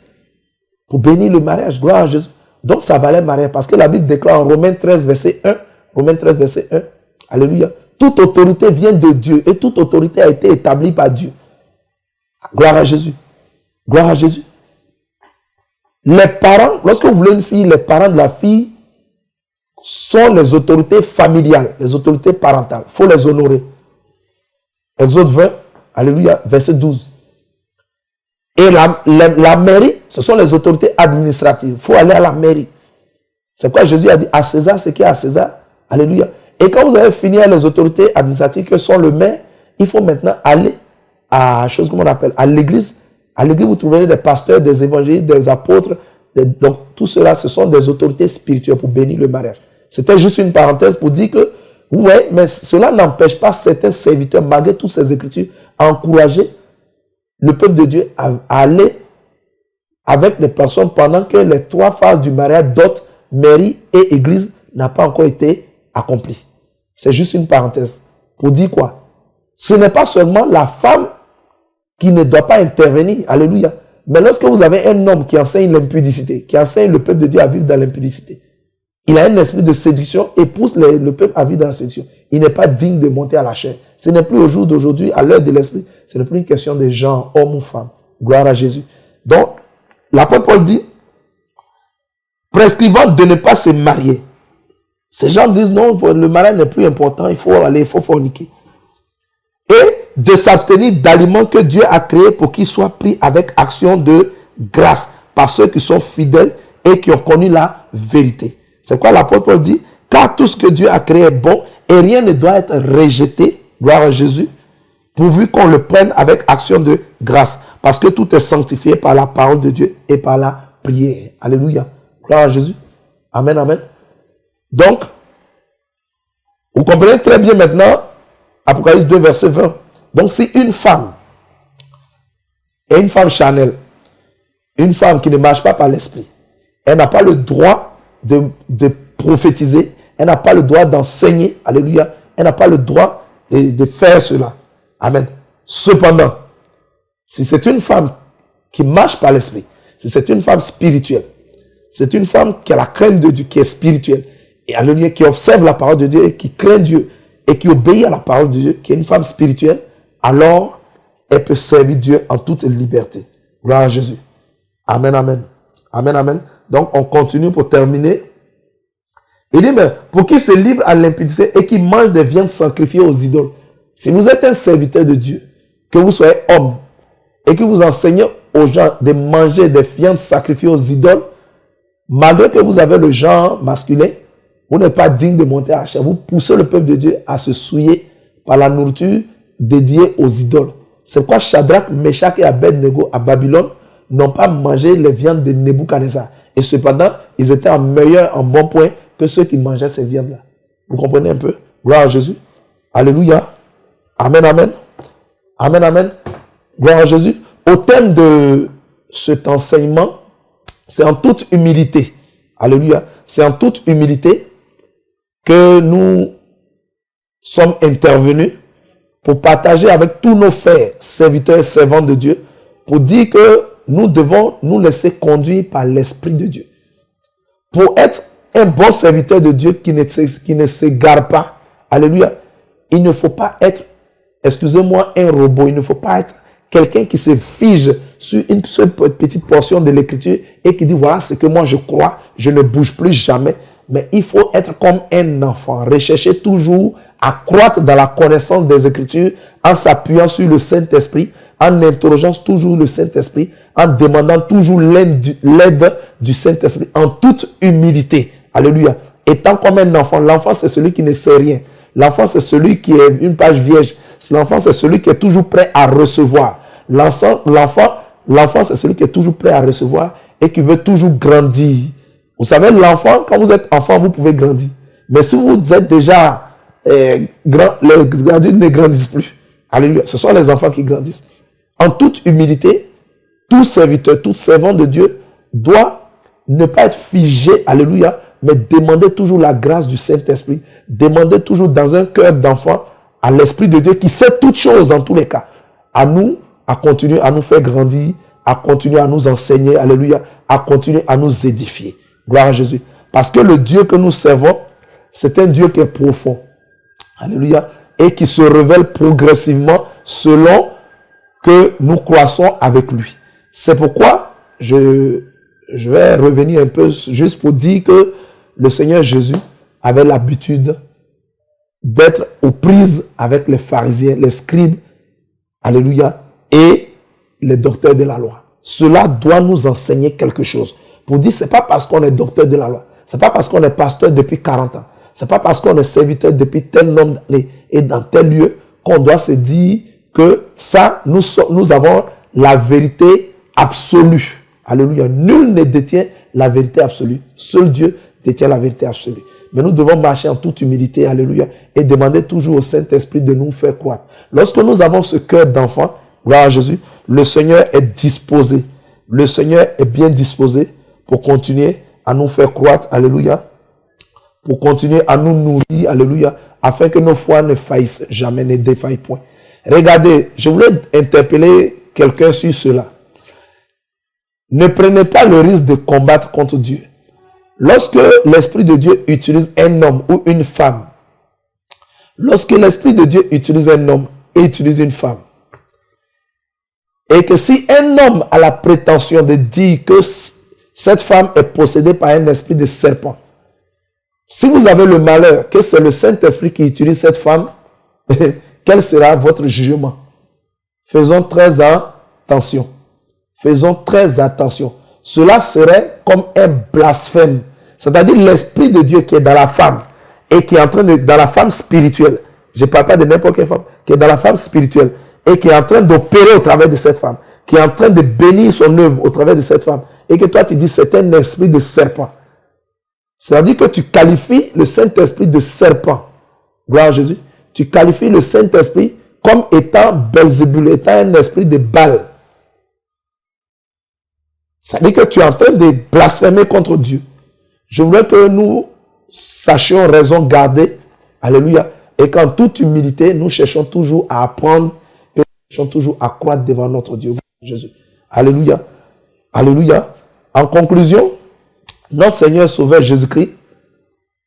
pour bénir le mariage. Gloire à Jésus. Donc ça valait mariage parce que la Bible déclare en Romains 13, verset 1, Romains 13, verset 1, alléluia, toute autorité vient de Dieu et toute autorité a été établie par Dieu. Gloire à Jésus. Gloire à Jésus. Les parents, lorsque vous voulez une fille, les parents de la fille sont les autorités familiales, les autorités parentales. Il faut les honorer. Exode 20, alléluia, verset 12. Et la mairie, ce sont les autorités administratives. Il faut aller à la mairie. C'est quoi Jésus a dit à César ce qui est à César. Alléluia. Et quand vous avez fini avec les autorités administratives que sont le maire, il faut maintenant aller à chose qu'on appelle à l'église. À l'église, vous trouverez des pasteurs, des évangélistes, des apôtres. Donc, tout cela, ce sont des autorités spirituelles pour bénir le mariage. C'était juste une parenthèse pour dire que, ouais, mais cela n'empêche pas certains serviteurs, malgré toutes ces écritures, à encourager le peuple de Dieu à aller avec les personnes pendant que les trois phases du mariage, dot, mairie et église, n'ont pas encore été accomplies. C'est juste une parenthèse. Pour dire quoi? Ce n'est pas seulement la femme qui ne doit pas intervenir. Alléluia. Mais lorsque vous avez un homme qui enseigne l'impudicité, qui enseigne le peuple de Dieu à vivre dans l'impudicité, il a un esprit de séduction et pousse le peuple à vivre dans la séduction. Il n'est pas digne de monter à la chair. Ce n'est plus au jour d'aujourd'hui, à l'heure de l'esprit, ce n'est plus une question de genre, homme ou femme. Gloire à Jésus. Donc, l'apôtre Paul dit, prescrivant de ne pas se marier. Ces gens disent non, le mariage n'est plus important, il faut forniquer. Et de s'abstenir d'aliments que Dieu a créés pour qu'ils soient pris avec action de grâce par ceux qui sont fidèles et qui ont connu la vérité. C'est quoi l'apôtre Paul dit? Car tout ce que Dieu a créé est bon et rien ne doit être rejeté, gloire à Jésus, pourvu qu'on le prenne avec action de grâce. Parce que tout est sanctifié par la parole de Dieu et par la prière. Alléluia. Gloire à Jésus. Amen, amen. Donc, vous comprenez très bien maintenant, Apocalypse 2, verset 20. Donc, si une femme, et une femme charnelle, une femme qui ne marche pas par l'esprit, elle n'a pas le droit de prophétiser, elle n'a pas le droit d'enseigner, alléluia, elle n'a pas le droit de faire cela. Amen. Cependant, si c'est une femme qui marche par l'esprit, si c'est une femme spirituelle, c'est une femme qui a la crainte de Dieu, qui est spirituelle, et alléluia, qui observe la parole de Dieu, et qui craint Dieu, et qui obéit à la parole de Dieu, qui est une femme spirituelle, alors elle peut servir Dieu en toute liberté. Gloire à Jésus. Amen, amen. Amen, amen. Donc, on continue pour terminer. Il dit, mais pour qui se livre à l'impudicité et qui mange des viandes sacrifiées aux idoles. Si vous êtes un serviteur de Dieu, que vous soyez homme, et que vous enseignez aux gens de manger des viandes sacrifiées aux idoles, malgré que vous avez le genre masculin, vous n'êtes pas digne de monter à la chair. Vous poussez le peuple de Dieu à se souiller par la nourriture dédiée aux idoles. C'est pourquoi Shadrach, Meshach et Abednego à Babylone n'ont pas mangé les viandes de Nebuchadnezzar. Et cependant, ils étaient en meilleur, en bon point que ceux qui mangeaient ces viandes-là. Vous comprenez un peu? Gloire à Jésus. Alléluia. Amen, amen. Amen, amen. Gloire à Jésus. Au thème de cet enseignement, c'est en toute humilité. Alléluia. C'est en toute humilité que nous sommes intervenus pour partager avec tous nos frères, serviteurs et servants de Dieu, pour dire que nous devons nous laisser conduire par l'Esprit de Dieu. Pour être un bon serviteur de Dieu qui ne s'égare pas, alléluia, il ne faut pas être, excusez-moi, un robot. Il ne faut pas être quelqu'un qui se fige sur une seule petite portion de l'écriture et qui dit, voilà ce que moi je crois, je ne bouge plus jamais. Mais il faut être comme un enfant, rechercher toujours à croître dans la connaissance des Écritures en s'appuyant sur le Saint-Esprit, en interrogeant toujours le Saint-Esprit, en demandant toujours l'aide du Saint-Esprit, en toute humilité. Alléluia. Étant comme un enfant, l'enfant c'est celui qui ne sait rien. L'enfant c'est celui qui est une page vierge. L'enfant c'est celui qui est toujours prêt à recevoir. L'enfant c'est celui qui est toujours prêt à recevoir et qui veut toujours grandir. Vous savez, l'enfant, quand vous êtes enfant, vous pouvez grandir. Mais si vous êtes déjà grand, les adultes ne grandissent plus. Alléluia. Ce sont les enfants qui grandissent. En toute humilité, tout serviteur, tout servant de Dieu doit ne pas être figé, alléluia, mais demander toujours la grâce du Saint-Esprit. Demander toujours dans un cœur d'enfant à l'Esprit de Dieu qui sait toutes choses dans tous les cas. À nous, à continuer à nous faire grandir, à continuer à nous enseigner, alléluia, à continuer à nous édifier. Gloire à Jésus. Parce que le Dieu que nous servons, c'est un Dieu qui est profond. Alléluia. Et qui se révèle progressivement selon que nous croissons avec lui. C'est pourquoi je vais revenir un peu juste pour dire que le Seigneur Jésus avait l'habitude d'être aux prises avec les pharisiens, les scribes, alléluia, et les docteurs de la loi. Cela doit nous enseigner quelque chose. Pour dire, c'est pas parce qu'on est docteur de la loi, c'est pas parce qu'on est pasteur depuis 40 ans, c'est pas parce qu'on est serviteur depuis tel nombre d'années et dans tel lieu qu'on doit se dire que ça, nous avons la vérité absolue. Alléluia. Nul ne détient la vérité absolue. Seul Dieu détient la vérité absolue. Mais nous devons marcher en toute humilité, alléluia, et demander toujours au Saint-Esprit de nous faire croître. Lorsque nous avons ce cœur d'enfant, gloire à Jésus, le Seigneur est disposé. Le Seigneur est bien disposé pour continuer à nous faire croître, alléluia, pour continuer à nous nourrir, alléluia, afin que nos foi ne faillissent jamais, ne défaillent point. Regardez, je voulais interpeller quelqu'un sur cela. Ne prenez pas le risque de combattre contre Dieu. Lorsque l'Esprit de Dieu utilise un homme ou une femme, lorsque l'Esprit de Dieu utilise un homme et utilise une femme, et que si un homme a la prétention de dire que cette femme est possédée par un esprit de serpent, si vous avez le malheur que c'est le Saint-Esprit qui utilise cette femme, quel sera votre jugement? Faisons très attention. Faisons très attention. Cela serait comme un blasphème. C'est-à-dire l'Esprit de Dieu qui est dans la femme et qui est en train de, dans la femme spirituelle. Je ne parle pas de n'importe quelle femme, qui est dans la femme spirituelle et qui est en train d'opérer au travers de cette femme, qui est en train de bénir son œuvre au travers de cette femme, et que toi tu dis c'est un esprit de serpent. C'est-à-dire que tu qualifies le Saint-Esprit de serpent. Gloire à Jésus. Tu qualifies le Saint-Esprit comme étant Belzébul, étant un esprit de Baal. C'est-à-dire que tu es en train de blasphémer contre Dieu. Je voudrais que nous sachions raison garder. Alléluia. Et qu'en toute humilité, nous cherchons toujours à apprendre et nous cherchons toujours à croître devant notre Dieu, Jésus. Alléluia. Alléluia. En conclusion, notre Seigneur Sauveur Jésus-Christ,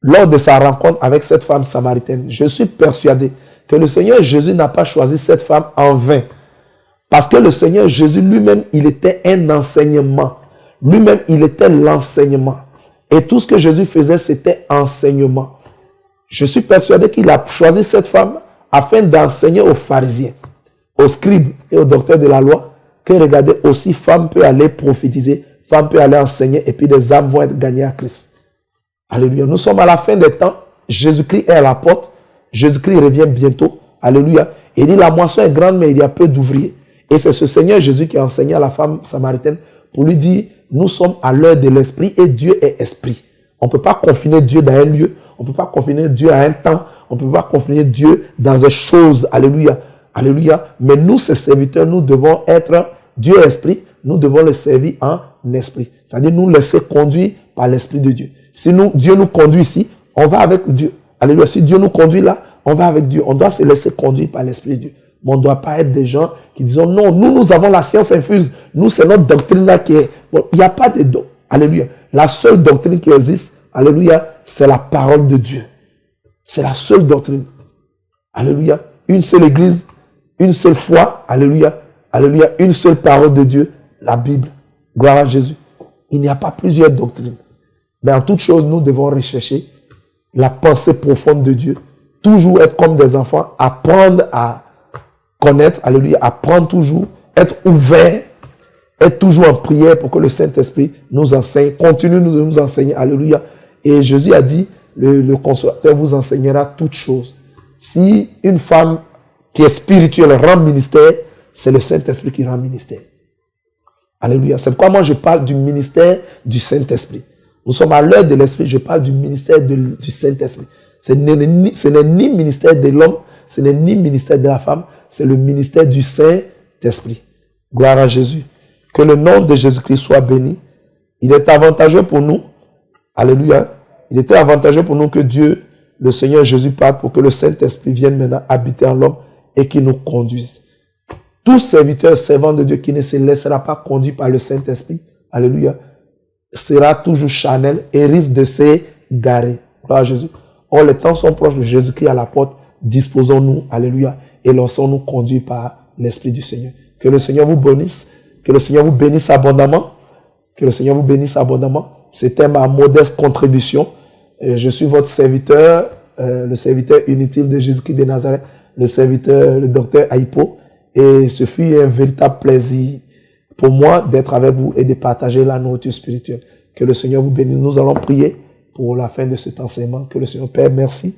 lors de sa rencontre avec cette femme samaritaine, je suis persuadé que le Seigneur Jésus n'a pas choisi cette femme en vain. Parce que le Seigneur Jésus lui-même, il était un enseignement. Lui-même, il était l'enseignement. Et tout ce que Jésus faisait, c'était enseignement. Je suis persuadé qu'il a choisi cette femme afin d'enseigner aux pharisiens, aux scribes et aux docteurs de la loi que, regardez, aussi femme peut aller prophétiser, femme peut aller enseigner et puis des âmes vont être gagnées à Christ. Alléluia. Nous sommes à la fin des temps. Jésus-Christ est à la porte. Jésus-Christ revient bientôt. Alléluia. Il dit la moisson est grande mais il y a peu d'ouvriers. Et c'est ce Seigneur Jésus qui a enseigné à la femme samaritaine pour lui dire nous sommes à l'heure de l'esprit et Dieu est esprit. On ne peut pas confiner Dieu dans un lieu. On ne peut pas confiner Dieu à un temps. On ne peut pas confiner Dieu dans des choses. Alléluia. Alléluia. Mais nous, ses serviteurs, nous devons être Dieu esprit. Nous devons le servir en esprit. C'est-à-dire nous laisser conduire par l'esprit de Dieu. Si Dieu nous conduit ici, on va avec Dieu. Alléluia. Si Dieu nous conduit là, on va avec Dieu. On doit se laisser conduire par l'esprit de Dieu. Mais on ne doit pas être des gens qui disent non, nous avons la science infuse. Nous, c'est notre doctrine là qui est. Bon, il n'y a pas de doctrine. Alléluia. La seule doctrine qui existe, alléluia, c'est la parole de Dieu. C'est la seule doctrine. Alléluia. Une seule église, une seule foi. Alléluia. Alléluia. Une seule parole de Dieu, la Bible. Gloire à Jésus. Il n'y a pas plusieurs doctrines. Mais en toute chose, nous devons rechercher la pensée profonde de Dieu. Toujours être comme des enfants, apprendre à connaître, alléluia, apprendre toujours, être ouvert, être toujours en prière pour que le Saint-Esprit nous enseigne, continue de nous enseigner, alléluia. Et Jésus a dit, le consolateur vous enseignera toutes choses. Si une femme qui est spirituelle rend ministère, c'est le Saint-Esprit qui rend ministère. Alléluia. C'est pourquoi moi je parle du ministère du Saint-Esprit. Nous sommes à l'heure de l'Esprit, je parle du ministère du Saint-Esprit. Ce n'est ni ministère de l'homme, ce n'est ni ministère de la femme, c'est le ministère du Saint-Esprit. Gloire à Jésus. Que le nom de Jésus-Christ soit béni. Il est avantageux pour nous. Alléluia. Il était avantageux pour nous que Dieu, le Seigneur Jésus, parle pour que le Saint-Esprit vienne maintenant habiter en l'homme et qu'il nous conduise. Tout serviteur, servant de Dieu qui ne se laissera pas conduire par le Saint-Esprit, alléluia, sera toujours charnel et risque de s'égarer. Gloire à Jésus. Or, les temps sont proches de Jésus-Christ à la porte. Disposons-nous, alléluia, et laissons-nous conduire par l'Esprit du Seigneur. Que le Seigneur vous bénisse. Que le Seigneur vous bénisse abondamment. Que le Seigneur vous bénisse abondamment. C'était ma modeste contribution. Je suis votre serviteur, le serviteur inutile de Jésus-Christ de Nazareth, le docteur Aipo. Et ce fut un véritable plaisir pour moi d'être avec vous et de partager la nourriture spirituelle. Que le Seigneur vous bénisse. Nous allons prier pour la fin de cet enseignement. Que le Seigneur, Père, merci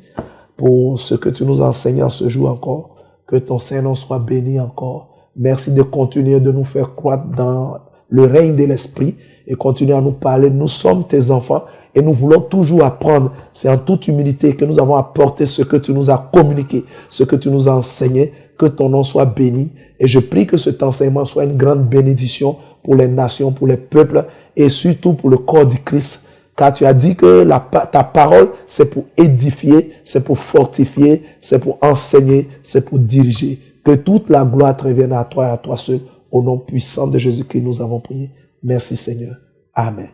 pour ce que tu nous enseignes en ce jour encore. Que ton Saint-Nom soit béni encore. Merci de continuer de nous faire croître dans le règne de l'Esprit et continuer à nous parler. Nous sommes tes enfants et nous voulons toujours apprendre. C'est en toute humilité que nous avons apporté ce que tu nous as communiqué, ce que tu nous as enseigné. Que ton nom soit béni. Et je prie que cet enseignement soit une grande bénédiction pour les nations, pour les peuples et surtout pour le corps du Christ. Car tu as dit que ta parole, c'est pour édifier, c'est pour fortifier, c'est pour enseigner, c'est pour diriger. Que toute la gloire te revienne à toi et à toi seul. Au nom puissant de Jésus-Christ, nous avons prié. Merci Seigneur. Amen.